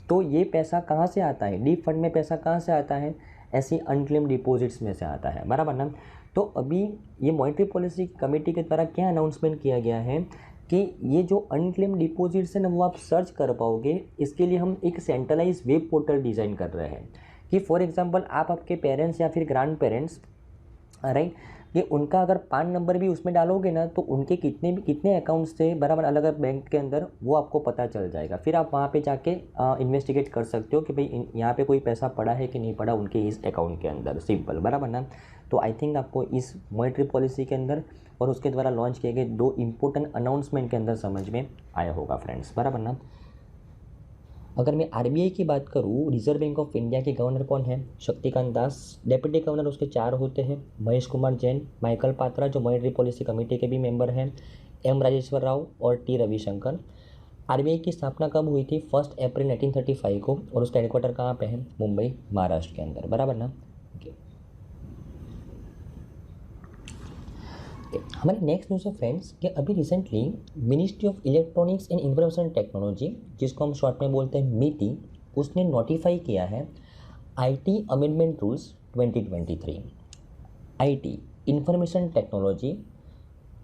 तो ये पैसा कहाँ से आता है? डीप फंड में पैसा कहाँ से आता है? ऐसी अनक्लेम डिपॉजिट्स में से आता है, बराबर ना। तो अभी ये मॉनेटरी पॉलिसी कमेटी के द्वारा क्या अनाउंसमेंट किया गया है कि ये जो अनक्लेम डिपॉजिट्स है ना, वो आप सर्च कर पाओगे। इसके लिए हम एक सेंट्रलाइज वेब पोर्टल डिज़ाइन कर रहे हैं कि फॉर एग्जांपल आप आपके पेरेंट्स या फिर ग्रैंड पेरेंट्स, राइट, कि उनका अगर पान नंबर भी उसमें डालोगे ना तो उनके कितने अकाउंट्स थे बराबर अलग अलग बैंक के अंदर, वो आपको पता चल जाएगा। फिर आप वहाँ पे जाके इन्वेस्टिगेट कर सकते हो कि भाई यहाँ पे कोई पैसा पड़ा है कि नहीं पड़ा उनके इस अकाउंट के अंदर, सिंपल बराबर ना। तो आई थिंक आपको इस मॉनेटरी पॉलिसी के अंदर और उसके द्वारा लॉन्च किए गए 2 इम्पोर्टेंट अनाउंसमेंट के अंदर समझ में आया होगा फ्रेंड्स, बराबर ना। अगर मैं आरबीआई की बात करूँ, रिजर्व बैंक ऑफ इंडिया के गवर्नर कौन है? शक्तिकांत दास। डेप्यूटी गवर्नर उसके 4 होते हैं, महेश कुमार जैन, माइकल पात्रा जो मॉनेटरी पॉलिसी कमेटी के भी मेंबर हैं, एम राजेश्वर राव और टी रविशंकर। आरबीआई की स्थापना कब हुई थी? 1 अप्रैल 1935 को, और उसका हेडक्वार्टर कहाँ पे है? मुंबई, महाराष्ट्र के अंदर, बराबर ना। हमारे नेक्स्ट न्यूज़ है फ्रेंड्स कि अभी recently Ministry of electronics and information technology, जिसको हम शॉर्ट में बोलते हैं मीटी, उसने नोटिफाई किया है IT amendment rules 2023। IT information technology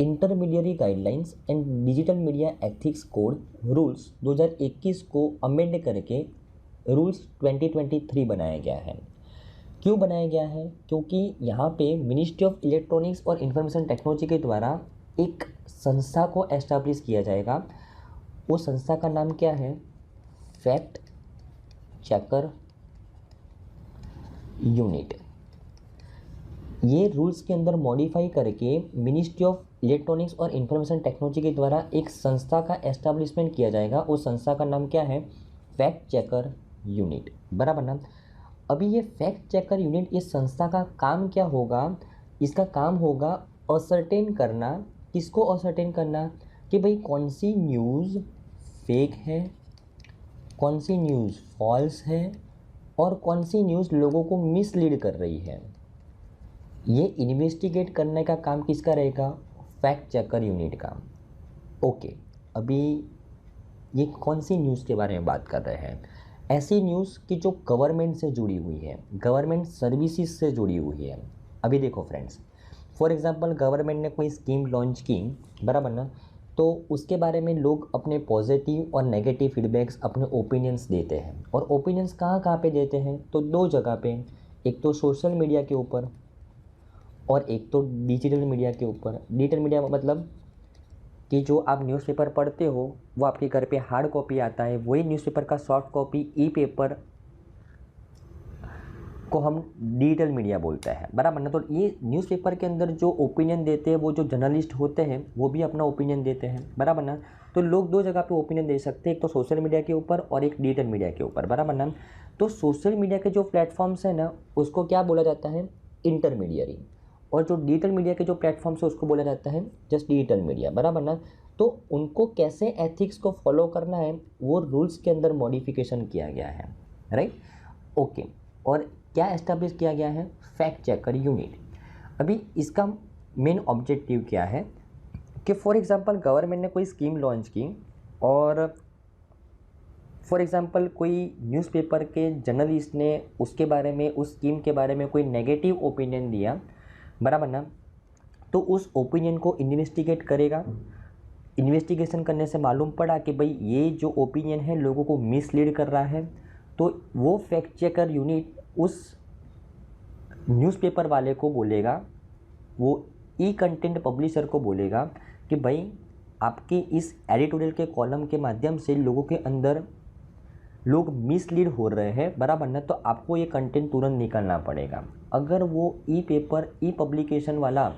intermediary guidelines and digital media ethics code rules 2021 को अमेंड करके रूल्स 2023 बनाया गया है। क्यों बनाया गया है? क्योंकि यहाँ पे मिनिस्ट्री ऑफ इलेक्ट्रॉनिक्स और इंफॉर्मेशन टेक्नोलॉजी के द्वारा एक संस्था को एस्टैब्लिश किया जाएगा। वो संस्था का नाम क्या है? Fact checker unit. ये रूल्स के अंदर मॉडिफाई करके मिनिस्ट्री ऑफ इलेक्ट्रॉनिक्स और इंफॉर्मेशन टेक्नोलॉजी के द्वारा एक संस्था का एस्टैब्लिशमेंट किया जाएगा। उस संस्था का नाम क्या है? फैक्ट चेकर यूनिट, बराबर ना। अभी ये फैक्ट चेकर यूनिट, इस संस्था का काम क्या होगा? इसका काम होगा असर्टेन करना। किसको असर्टेन करना? कि भाई कौन सी न्यूज़ फेक है, कौन सी न्यूज़ फॉल्स है और कौन सी न्यूज़ लोगों को मिसलीड कर रही है। ये इन्वेस्टिगेट करने का काम किसका रहेगा? फैक्ट चेकर यूनिट का। ओके, अभी ये कौन सी न्यूज़ के बारे में बात कर रहे हैं? ऐसी न्यूज़ कि जो गवर्नमेंट से जुड़ी हुई है, गवर्नमेंट सर्विसेज से जुड़ी हुई है। अभी देखो फ्रेंड्स, फॉर एग्जांपल गवर्नमेंट ने कोई स्कीम लॉन्च की, बराबर ना, तो उसके बारे में लोग अपने पॉजिटिव और नेगेटिव फीडबैक्स, अपने ओपिनियंस देते हैं। और ओपिनियंस कहाँ कहाँ पे देते हैं? तो 2 जगह पे, एक तो सोशल मीडिया के ऊपर और एक तो डिजिटल मीडिया के ऊपर। डिजिटल मीडिया मतलब कि जो आप न्यूज़पेपर पढ़ते हो वो आपके घर पे हार्ड कॉपी आता है, वही न्यूज़पेपर का सॉफ्ट कॉपी ई पेपर को हम डिजिटल मीडिया बोलते हैं, बराबर ना। तो ये न्यूज़पेपर के अंदर जो ओपिनियन देते हैं वो जो जर्नलिस्ट होते हैं वो भी अपना ओपिनियन देते हैं, बराबर ना। तो लोग 2 जगह पे ओपिनियन दे सकते हैं, एक तो सोशल मीडिया के ऊपर और एक डिजिटल मीडिया के ऊपर, बराबर ना। तो सोशल मीडिया के जो प्लेटफॉर्म्स हैं ना उसको क्या बोला जाता है? इंटरमीडियरी। और जो डिजिटल मीडिया के जो प्लेटफॉर्म्स है उसको बोला जाता है जस्ट डिजिटल मीडिया, बराबर ना। तो उनको कैसे एथिक्स को फॉलो करना है वो रूल्स के अंदर मॉडिफिकेशन किया गया है, राइट। ओके, और क्या एस्टैब्लिश किया गया है? Fact checker unit. अभी इसका मेन ऑब्जेक्टिव क्या है कि फॉर एग्जांपल गवर्नमेंट ने कोई स्कीम लॉन्च की और फॉर एग्जांपल कोई न्यूज़पेपर के जर्नलिस्ट ने उसके बारे में, उस स्कीम के बारे में कोई नेगेटिव ओपिनियन दिया, बराबर ना। तो उस ओपिनियन को इन्वेस्टिगेट करेगा। इन्वेस्टिगेशन करने से मालूम पड़ा कि भाई ये जो ओपिनियन है लोगों को मिसलीड कर रहा है, तो वो फैक्ट चेकर यूनिट उस न्यूज़पेपर वाले को बोलेगा, वो ई कंटेंट पब्लिशर को बोलेगा कि भाई आपके इस एडिटोरियल के कॉलम के माध्यम से लोगों के अंदर लोग मिसलीड हो रहे हैं, बराबर ना। तो आपको ये कंटेंट तुरंत निकालना पड़ेगा। अगर वो ई पेपर, ई पब्लिकेशन वाला,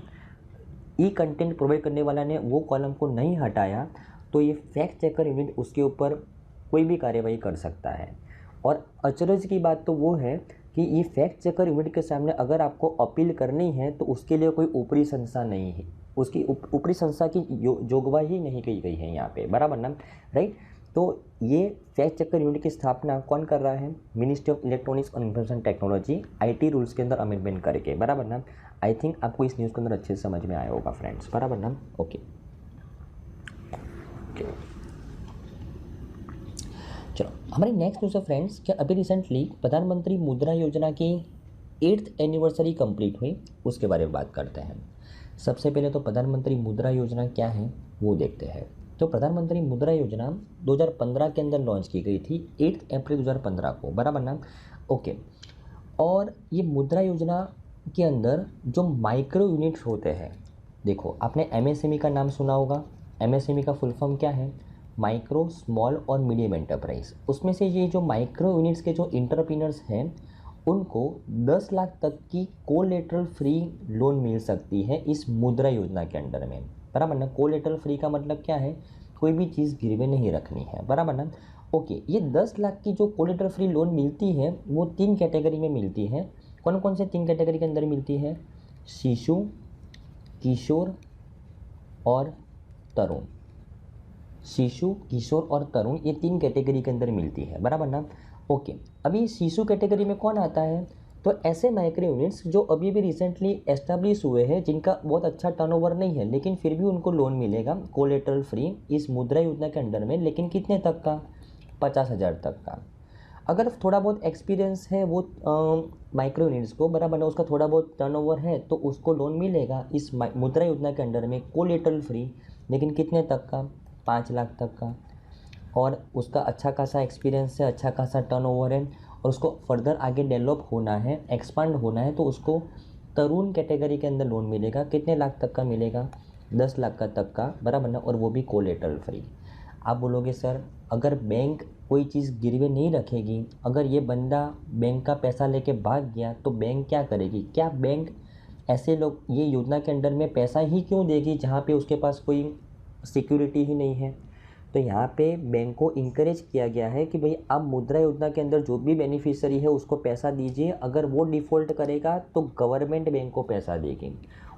ई कंटेंट प्रोवाइड करने वाला ने वो कॉलम को नहीं हटाया तो ये फैक्ट चेकर यूनिट उसके ऊपर कोई भी कार्यवाही कर सकता है। और अचरज की बात तो वो है कि ये फैक्ट चेकर यूनिट के सामने अगर आपको अपील करनी है तो उसके लिए कोई ऊपरी संस्था नहीं है, उसकी ऊपरी संस्था की जोगवाई ही नहीं की गई है यहाँ पे, बराबर ना, राइट। तो ये फैक्ट चेकर यूनिट की स्थापना कौन कर रहा है? मिनिस्ट्री ऑफ इलेक्ट्रॉनिक्स और इंफॉर्मेशन टेक्नोलॉजी, आईटी रूल्स के अंदर अमेंडमेंट करके, बराबर ना। आई थिंक आपको इस न्यूज़ के अंदर अच्छे से समझ में आया होगा फ्रेंड्स, बराबर ना। ओके, चलो हमारी नेक्स्ट न्यूज़ है फ्रेंड्स कि अभी रिसेंटली प्रधानमंत्री मुद्रा योजना की 8th एनिवर्सरी कंप्लीट हुई, उसके बारे में बात करते हैं। सबसे पहले तो प्रधानमंत्री मुद्रा योजना क्या है वो देखते हैं। तो प्रधानमंत्री मुद्रा योजना 2015 के अंदर लॉन्च की गई थी, 8 अप्रैल 2015 को, बराबर ना। ओके, और ये मुद्रा योजना के अंदर जो माइक्रो यूनिट्स होते हैं, देखो आपने एमएसएमई का नाम सुना होगा। एमएसएमई का फुल फॉर्म क्या है? माइक्रो स्मॉल और मीडियम एंटरप्राइज। उसमें से ये जो माइक्रो यूनिट्स के जो इंटरप्रीनर्स हैं उनको 10 लाख तक की कोलेटरल फ्री लोन मिल सकती है इस मुद्रा योजना के अंडर में, बराबर ना। कोलेटरल फ्री का मतलब क्या है? कोई भी चीज़ गिरवे नहीं रखनी है, बराबर ना। ओके, ये 10 लाख की जो कोलेटरल फ्री लोन मिलती है वो 3 कैटेगरी में मिलती है। कौन कौन से 3 कैटेगरी के अंदर मिलती है? शिशु, किशोर और तरुण। शिशु, किशोर और तरुण, ये 3 कैटेगरी के अंदर मिलती है, बराबर ना। ओके, अभी शिशु कैटेगरी में कौन आता है? तो ऐसे माइक्रो यूनिट्स जो अभी भी रिसेंटली एस्टेब्लिश हुए हैं, जिनका बहुत अच्छा टर्नओवर नहीं है, लेकिन फिर भी उनको लोन मिलेगा कोलेटरल फ्री इस मुद्रा योजना के अंडर में। लेकिन कितने तक का? 50,000 तक का। अगर थोड़ा बहुत एक्सपीरियंस है वो माइक्रो यूनिट्स को, बराबर ना, उसका थोड़ा बहुत टर्नओवर है, तो उसको लोन मिलेगा इस मुद्रा योजना के अंडर में कोलेटरल फ्री। लेकिन कितने तक का? 5 लाख तक का। और उसका अच्छा खासा एक्सपीरियंस है, अच्छा खासा टर्नओवर है, और उसको फर्दर आगे डेवलप होना है, एक्सपांड होना है, तो उसको तरुण कैटेगरी के अंदर लोन मिलेगा। कितने लाख तक का मिलेगा? 10 लाख का तक का, बराबर ना, और वो भी कोलेटरल फ्री। आप बोलोगे सर अगर बैंक कोई चीज़ गिरवे नहीं रखेगी, अगर ये बंदा बैंक का पैसा लेके भाग गया तो बैंक क्या करेगी? क्या बैंक ऐसे लोग ये योजना के अंडर में पैसा ही क्यों देगी जहाँ पे उसके पास कोई सिक्योरिटी ही नहीं है? तो यहाँ पे बैंक को इंकरेज किया गया है कि भाई आप मुद्रा योजना के अंदर जो भी बेनिफिशियरी है उसको पैसा दीजिए। अगर वो डिफ़ॉल्ट करेगा तो गवर्नमेंट बैंक को पैसा देगी।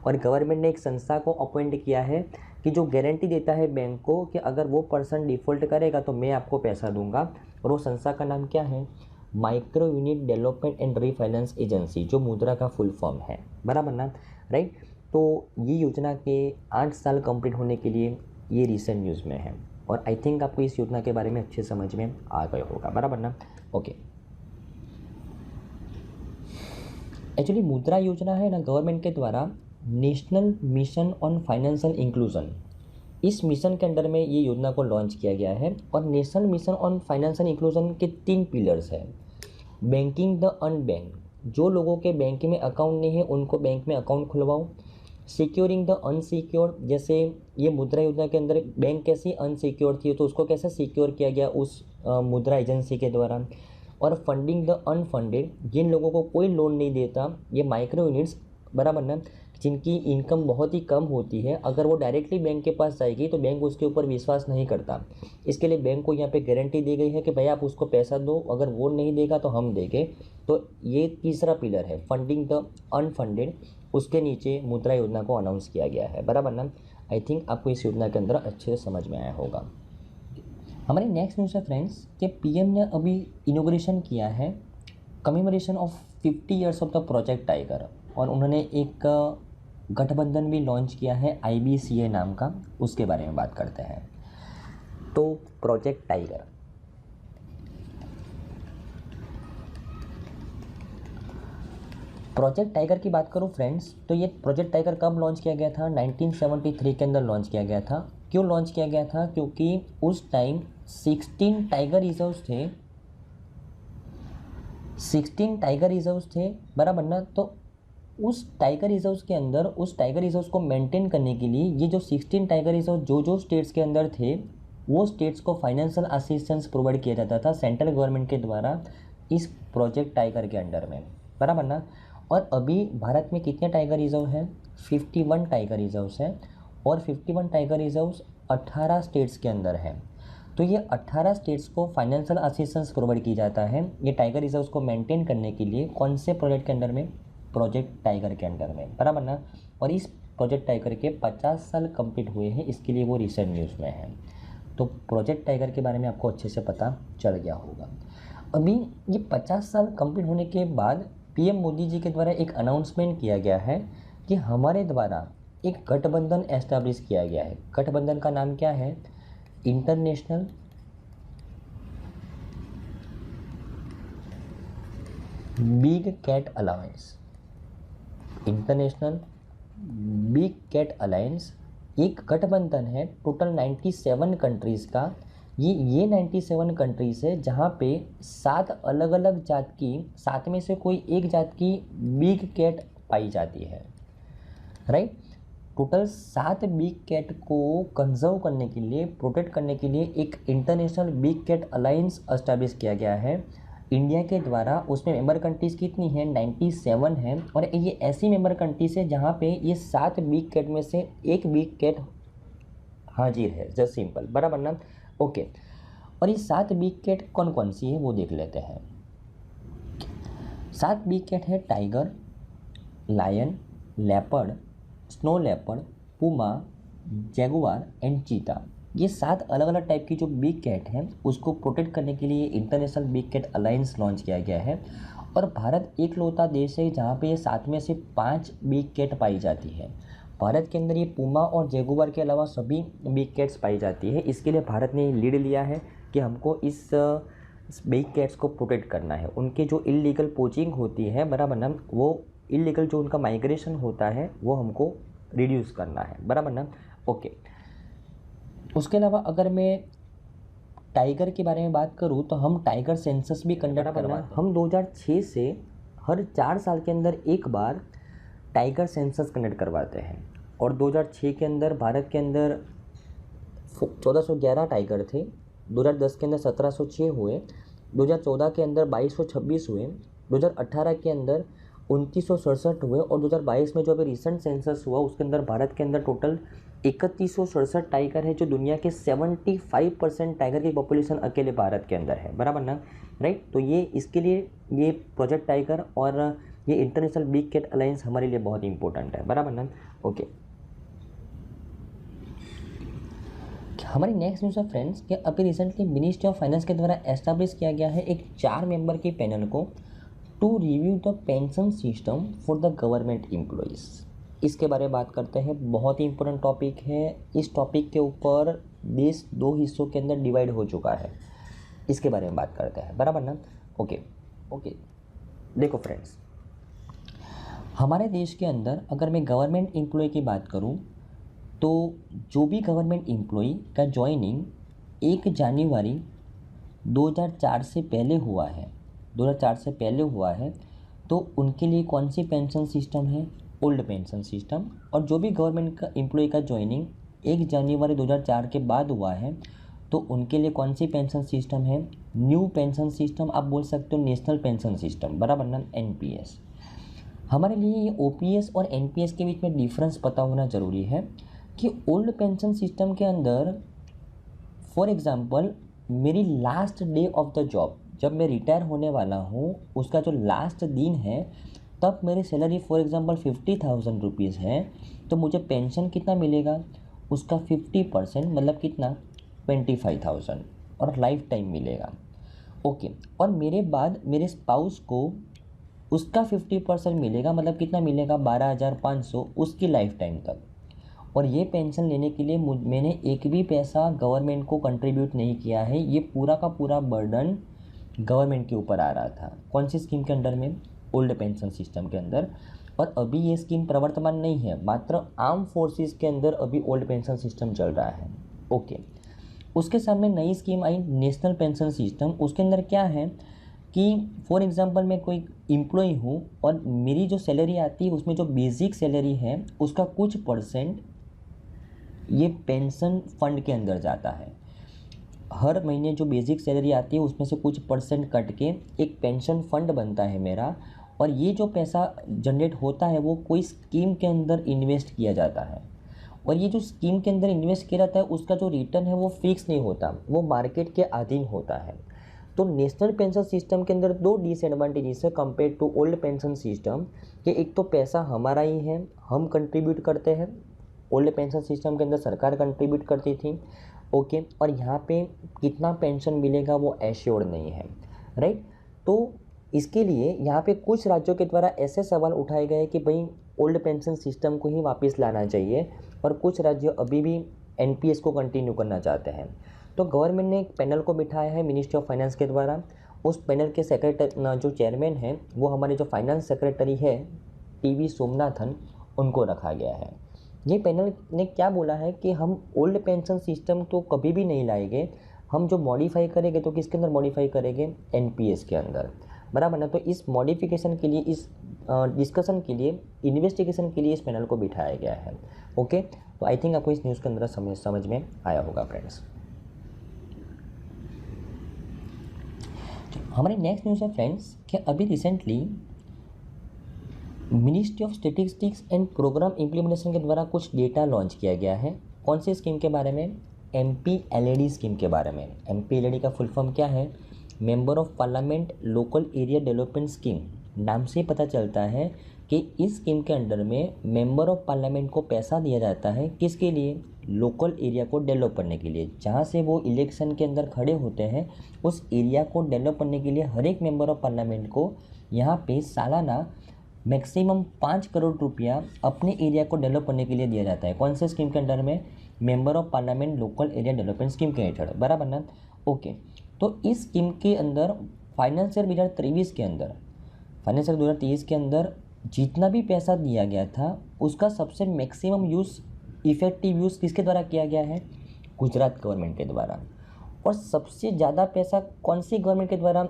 और गवर्नमेंट ने एक संस्था को अपॉइंट किया है कि जो गारंटी देता है बैंक को कि अगर वो पर्सन डिफ़ॉल्ट करेगा तो मैं आपको पैसा दूंगा। और वो संस्था का नाम क्या है? Micro unit development and refinance agency, जो मुद्रा का फुल फॉर्म है, बराबर ना, राइट। तो ये योजना के 8 साल कंप्लीट होने के लिए ये रिसेंट न्यूज़ में है। और आई थिंक आपको इस योजना के बारे में अच्छे समझ में आ गया होगा, बराबर ना। ओके, एक्चुअली मुद्रा योजना है ना गवर्नमेंट के द्वारा national mission on financial inclusion, इस मिशन के अंडर में ये योजना को लॉन्च किया गया है। और national mission on financial inclusion के 3 पिलर्स हैं। बैंकिंग द अनबैंक, जो लोगों के बैंक में अकाउंट नहीं है उनको बैंक में अकाउंट खुलवाओ। सिक्योरिंग द अनसिक्योर, जैसे ये मुद्रा योजना के अंदर बैंक कैसी अनसिक्योर थी तो उसको कैसे सिक्योर किया गया उस मुद्रा एजेंसी के द्वारा। और फंडिंग द अनफंडेड, जिन लोगों को कोई लोन नहीं देता, ये माइक्रो यूनिट्स, बराबर ना, जिनकी इनकम बहुत ही कम होती है, अगर वो डायरेक्टली बैंक के पास जाएगी तो बैंक उसके ऊपर विश्वास नहीं करता। इसके लिए बैंक को यहाँ पे गारंटी दी गई है कि भाई आप उसको पैसा दो, अगर वो नहीं देगा तो हम देंगे। तो ये तीसरा पिलर है, फंडिंग द अनफंडेड, उसके नीचे मुद्रा योजना को अनाउंस किया गया है, बराबर ना। आई थिंक आपको इस योजना के अंदर अच्छे से समझ में आया होगा। हमारी नेक्स्ट न्यूज़ है फ्रेंड्स कि पीएम ने अभी इनोग्रेशन किया है commemoration of 50 years of the project tiger. और उन्होंने एक गठबंधन भी लॉन्च किया है IBCA नाम का, उसके बारे में बात करते हैं। तो प्रोजेक्ट टाइगर, प्रोजेक्ट टाइगर की बात करूं फ्रेंड्स, तो ये प्रोजेक्ट टाइगर कब लॉन्च किया गया था? 1973 के अंदर लॉन्च किया गया था। क्यों लॉन्च किया गया था? क्योंकि उस टाइम 16 टाइगर रिजर्व्स थे, 16 टाइगर रिजर्व्स थे, बराबर ना। तो उस टाइगर रिजर्व्स के अंदर, उस टाइगर रिजर्व्स को मेंटेन करने के लिए ये जो 16 टाइगर रिजर्व जो स्टेट्स के अंदर थे, वो स्टेट्स को फाइनेंशियल असिस्टेंस प्रोवाइड किया जाता था सेंट्रल गवर्नमेंट के द्वारा इस प्रोजेक्ट टाइगर के अंडर में, बराबर ना। और अभी भारत में कितने टाइगर रिजर्व हैं? 51 टाइगर रिजर्व्स हैं। और 51 टाइगर रिजर्व्स 18 स्टेट्स के अंदर हैं। तो ये 18 स्टेट्स को फाइनेंशियल असिस्टेंस प्रोवाइड की जाता है ये टाइगर रिजर्व्स को मेंटेन करने के लिए। कौन से प्रोजेक्ट के अंडर में? प्रोजेक्ट टाइगर के अंडर में, बराबर ना। और इस प्रोजेक्ट टाइगर के 50 साल कंप्लीट हुए हैं, इसके लिए वो रिसेंट न्यूज़ में है। तो प्रोजेक्ट टाइगर के बारे में आपको अच्छे से पता चल गया होगा। अभी ये 50 साल कंप्लीट होने के बाद पीएम मोदी जी के द्वारा एक अनाउंसमेंट किया गया है कि हमारे द्वारा एक गठबंधन एस्टैब्लिश किया गया है। गठबंधन का नाम क्या है? International Big Cat Alliance. International Big Cat Alliance एक गठबंधन है टोटल 97 कंट्रीज़ का। ये 97 कंट्रीज़ है जहाँ पे 7 अलग अलग जात की, 7 में से कोई एक जात की बिग कैट पाई जाती है, राइट। टोटल 7 बिग कैट को कंजर्व करने के लिए, प्रोटेक्ट करने के लिए एक International Big Cat Alliance establish किया गया है इंडिया के द्वारा। उसमें मेंबर कंट्रीज़ कितनी हैं? 97 हैं। और ये ऐसी मेंबर कंट्रीज है जहाँ पे ये 7 बिग कैट में से एक बिग कैट हाजिर है, जस्ट सिंपल, बराबर ना? ओके। और ये 7 बिग कैट कौन कौन सी है वो देख लेते हैं। 7 बिग कैट है tiger, lion, leopard, snow leopard, puma, jaguar and cheetah. ये 7 अलग अलग टाइप की जो बिग कैट हैं उसको प्रोटेक्ट करने के लिए International Big Cat Alliance launch किया गया है। और भारत एकलौता देश है जहाँ पे ये 7 में से 5 बिग कैट पाई जाती है। भारत के अंदर ये पूमा और जैगुआर के अलावा सभी बिग कैट्स पाई जाती है। इसके लिए भारत ने लीड लिया है कि हमको इस बिग कैट्स को प्रोटेक्ट करना है। उनके जो इलीगल पोचिंग होती है, बराबर ना, वो इलीगल जो उनका माइग्रेशन होता है वो हमको रिड्यूस करना है, बराबर ना? ओके। उसके अलावा अगर मैं टाइगर के बारे में बात करूँ तो हम टाइगर सेंसस भी कंडक्ट करवाते हैं। हम 2006 से हर 4 साल के अंदर एक बार टाइगर सेंसस कंडक्ट करवाते हैं। और 2006 के अंदर भारत के अंदर 1411 टाइगर थे, 2010 के अंदर 1706 हुए, 2014 के अंदर 2226 हुए, 2018 के अंदर 2967 हुए, और 2022 में जो अभी रिसेंट सेंसस हुआ उसके अंदर भारत के अंदर टोटल 3167 टाइगर है, जो दुनिया के 75% टाइगर की पॉपुलेशन अकेले भारत के अंदर है, बराबर ना, राइट। तो ये इसके लिए ये प्रोजेक्ट टाइगर और ये इंटरनेशनल बिग कैट अलायंस हमारे लिए बहुत इंपॉर्टेंट है, बराबर ना? ओके। हमारी नेक्स्ट न्यूज़ है फ्रेंड्स कि अभी रिसेंटली मिनिस्ट्री ऑफ फाइनेंस के द्वारा एस्टैब्लिश किया गया है एक 4 मेंबर के पैनल को to review the pension system for the government employees. इसके बारे में बात करते हैं। बहुत ही इंपॉर्टेंट टॉपिक है। इस टॉपिक के ऊपर देश 2 हिस्सों के अंदर डिवाइड हो चुका है। इसके बारे में बात करते हैं, बराबर ना? ओके। देखो फ्रेंड्स, हमारे देश के अंदर अगर मैं गवर्नमेंट एम्प्लॉय की बात करूं तो जो भी गवर्नमेंट एम्प्लॉय का ज्वाइनिंग 1 जनवरी 2004 से पहले हुआ है, 2004 से पहले हुआ है, तो उनके लिए कौन सी पेंशन सिस्टम है? Old pension system. और जो भी गवर्नमेंट का एम्प्लॉय का ज्वाइनिंग 1 जनवरी 2004 के बाद हुआ है तो उनके लिए कौन सी पेंशन सिस्टम है? न्यू पेंशन सिस्टम, आप बोल सकते हो नेशनल पेंशन सिस्टम, बराबर ना? एनपीएस। हमारे लिए ये ओपीएस और एनपीएस के बीच में डिफरेंस पता होना ज़रूरी है कि ओल्ड पेंशन सिस्टम के अंदर फॉर एग्ज़ाम्पल मेरी last day of the job, जब मैं रिटायर होने वाला हूँ उसका जो लास्ट दिन है तब मेरी सैलरी फॉर एग्ज़ाम्पल 50,000 रुपीज़ है, तो मुझे पेंशन कितना मिलेगा? उसका 50% मतलब कितना? 25,000 और लाइफ टाइम मिलेगा। ओके। और मेरे बाद मेरे स्पाउस को उसका 50% मिलेगा, मतलब कितना मिलेगा? 12,500 उसकी लाइफ टाइम तक। और ये पेंशन लेने के लिए मैंने एक भी पैसा गवर्नमेंट को कंट्रीब्यूट नहीं किया है। ये पूरा का पूरा बर्डन गवर्नमेंट के ऊपर आ रहा था। कौन सी स्कीम के अंडर में? ओल्ड पेंशन सिस्टम के अंदर। और अभी ये स्कीम प्रवर्तमान नहीं है, मात्र आर्म फोर्सेस के अंदर अभी ओल्ड पेंशन सिस्टम चल रहा है। ओके। उसके सामने नई स्कीम आई नेशनल पेंशन सिस्टम। उसके अंदर क्या है कि फॉर एग्ज़ाम्पल मैं कोई एम्प्लॉय हूँ और मेरी जो सैलरी आती है उसमें जो बेसिक सैलरी है उसका कुछ परसेंट ये पेंशन फंड के अंदर जाता है। हर महीने जो बेसिक सैलरी आती है उसमें से कुछ परसेंट कट के एक पेंशन फंड बनता है मेरा, और ये जो पैसा जनरेट होता है वो कोई स्कीम के अंदर इन्वेस्ट किया जाता है। और ये जो स्कीम के अंदर इन्वेस्ट किया जाता है उसका जो रिटर्न है वो फिक्स नहीं होता, वो मार्केट के अधीन होता है। तो नेशनल पेंशन सिस्टम के अंदर 2 डिसएडवांटेजेस है compare to old pension system कि एक तो पैसा हमारा ही है, हम कंट्रीब्यूट करते हैं। ओल्ड पेंशन सिस्टम के अंदर सरकार कंट्रीब्यूट करती थी, ओके। और यहाँ पे कितना पेंशन मिलेगा वो एश्योर्ड नहीं है, राइट। तो इसके लिए यहाँ पे कुछ राज्यों के द्वारा ऐसे सवाल उठाए गए कि भाई ओल्ड पेंशन सिस्टम को ही वापस लाना चाहिए, और कुछ राज्य अभी भी एनपीएस को कंटिन्यू करना चाहते हैं। तो गवर्नमेंट ने एक पैनल को बिठाया है मिनिस्ट्री ऑफ फाइनेंस के द्वारा। उस पैनल के सेक्रेटरी जो चेयरमैन हैं वो हमारे जो फाइनेंस सेक्रेटरी है टीवी सोमनाथन, उनको रखा गया है। ये पैनल ने क्या बोला है कि हम ओल्ड पेंशन सिस्टम तो कभी भी नहीं लाएंगे, हम जो मॉडिफाई करेंगे तो किसके अंदर मॉडिफाई करेंगे? एनपीएस के अंदर। बराबर ना। तो इस मॉडिफिकेशन के लिए, इस डिस्कशन के लिए, इन्वेस्टिगेशन के लिए इस पैनल को बिठाया गया है। ओके, तो आई थिंक आपको इस न्यूज़ के अंदर समझ में आया होगा फ्रेंड्स। हमारी नेक्स्ट न्यूज़ है फ्रेंड्स कि अभी recently Ministry of Statistics and Programme Implementation के द्वारा कुछ डेटा लॉन्च किया गया है। कौन सी स्कीम के बारे में? MPLAD स्कीम के बारे में। MPLAD का फुल फॉर्म क्या है? Member of parliament local area development scheme. नाम से पता चलता है कि इस स्कीम के अंडर में मेंबर ऑफ पार्लियामेंट को पैसा दिया जाता है। किसके लिए? लोकल एरिया को डेवलप करने के लिए। जहाँ से वो इलेक्शन के अंदर खड़े होते हैं, उस एरिया को डेवलप करने के लिए हर एक मेंबर ऑफ पार्लियामेंट को यहाँ पे सालाना मैक्सिमम 5 करोड़ रुपया अपने एरिया को डेवलप करने के लिए दिया जाता है। कौन से स्कीम के अंडर में? Member of parliament local area development scheme के हेठड़, बराबर ना। ओके, तो इस स्कीम के अंदर फाइनेंशियल 2023 के अंदर, फाइनेंशियल 2023 के अंदर जितना भी पैसा दिया गया था उसका सबसे मैक्सिमम यूज़, इफेक्टिव यूज़ किसके द्वारा किया गया है? गुजरात गवर्नमेंट के द्वारा। और सबसे ज़्यादा पैसा कौन सी गवर्नमेंट के द्वारा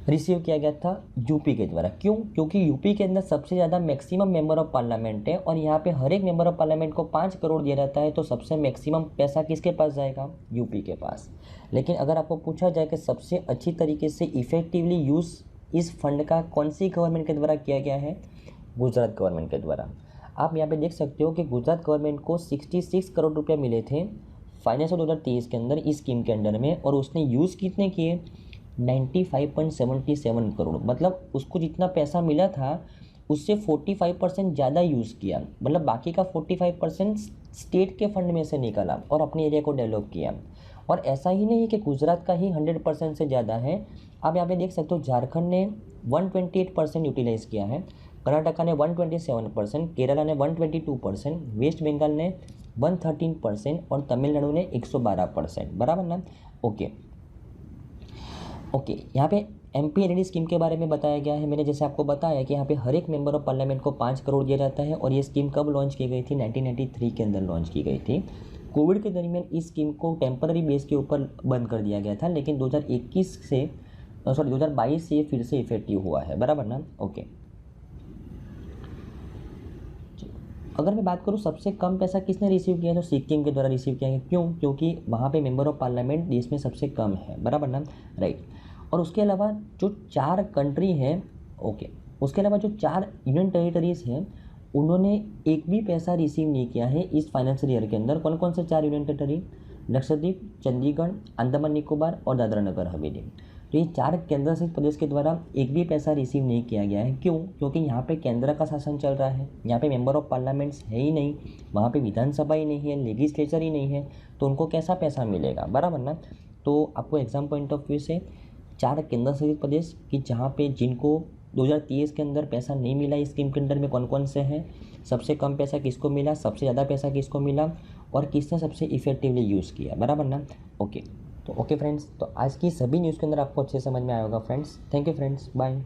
रिसीव किया गया था? यूपी के द्वारा। क्यों? क्योंकि यूपी के अंदर सबसे ज़्यादा मैक्सिमम मेंबर ऑफ पार्लियामेंट है और यहाँ पे हर एक मेंबर ऑफ पार्लियामेंट को 5 करोड़ दिया जाता है। तो सबसे मैक्सिमम पैसा किसके पास जाएगा? यूपी के पास। लेकिन अगर आपको पूछा जाए कि सबसे अच्छी तरीके से इफेक्टिवली यूज़ इस फंड का कौन सी गवर्नमेंट के द्वारा किया गया है? गुजरात गवर्नमेंट के द्वारा। आप यहाँ पे देख सकते हो कि गुजरात गवर्नमेंट को 66 करोड़ रुपये मिले थे फाइनेंशियल 2023 के अंदर इस स्कीम के अंडर में, और उसने यूज़ कितने किए? 95.77 करोड़। मतलब उसको जितना पैसा मिला था उससे 45% ज़्यादा यूज़ किया। मतलब बाकी का 45% स्टेट के फंड में से निकाला और अपने एरिया को डेवलप किया। और ऐसा ही नहीं है कि गुजरात का ही 100% से ज़्यादा है। आप यहाँ पे देख सकते हो झारखंड ने 128% यूटिलाइज़ किया है, कर्नाटका ने 127%, केरला ने 122%, वेस्ट बंगाल ने 113% और तमिलनाडु ने 112%, बराबर ना। ओके, यहाँ पे MPLAD स्कीम के बारे में बताया गया है। मैंने जैसे आपको बताया कि यहाँ पे हर एक मेंबर ऑफ पार्लियामेंट को 5 करोड़ दिया जाता है। और ये स्कीम कब लॉन्च की गई थी? 1993 के अंदर लॉन्च की गई थी। कोविड के दरमियान इस स्कीम को टेम्पररी बेस के ऊपर बंद कर दिया गया था, लेकिन 2022 से फिर से इफेक्टिव हुआ है, बराबर ना। ओके, अगर मैं बात करूँ सबसे कम पैसा किसने रिसीव किया, तो सिक्किम के द्वारा रिसीव किया गया। क्यों? क्योंकि वहाँ पे मेंबर ऑफ पार्लियामेंट देश में सबसे कम है, बराबर ना, राइट। और उसके अलावा जो 4 कंट्री हैं, ओके, उसके अलावा जो 4 यूनियन टेरिटरीज़ हैं उन्होंने एक भी पैसा रिसीव नहीं किया है इस फाइनेंशियल ईयर के अंदर। कौन कौन से 4 यूनियन टेरिटरी? लक्षद्वीप, चंडीगढ़, अंडमान निकोबार और दादरा नगर हवेली। तो ये 4 केंद्र शासित प्रदेश के द्वारा एक भी पैसा रिसीव नहीं किया गया है। क्यों? क्योंकि यहाँ पे केंद्र का शासन चल रहा है, यहाँ पे मेंबर ऑफ पार्लियामेंट्स है ही नहीं, वहाँ पे विधानसभा ही नहीं है, लेजिस्लेचर ही नहीं है, तो उनको कैसा पैसा मिलेगा, बराबर ना। तो आपको एग्जाम पॉइंट ऑफ व्यू से 4 केंद्र शासित प्रदेश कि जहाँ पे जिनको 2023 के अंदर पैसा नहीं मिला इस स्कीम के अंदर में कौन कौन से हैं, सबसे कम पैसा किसको मिला, सबसे ज़्यादा पैसा किसको मिला और किसने सबसे इफेक्टिवली यूज़ किया, बराबर ना। ओके, तो ओके फ्रेंड्स, तो आज की सभी न्यूज़ के अंदर आपको अच्छे समझ में आया होगा friends. Thank you friends, bye.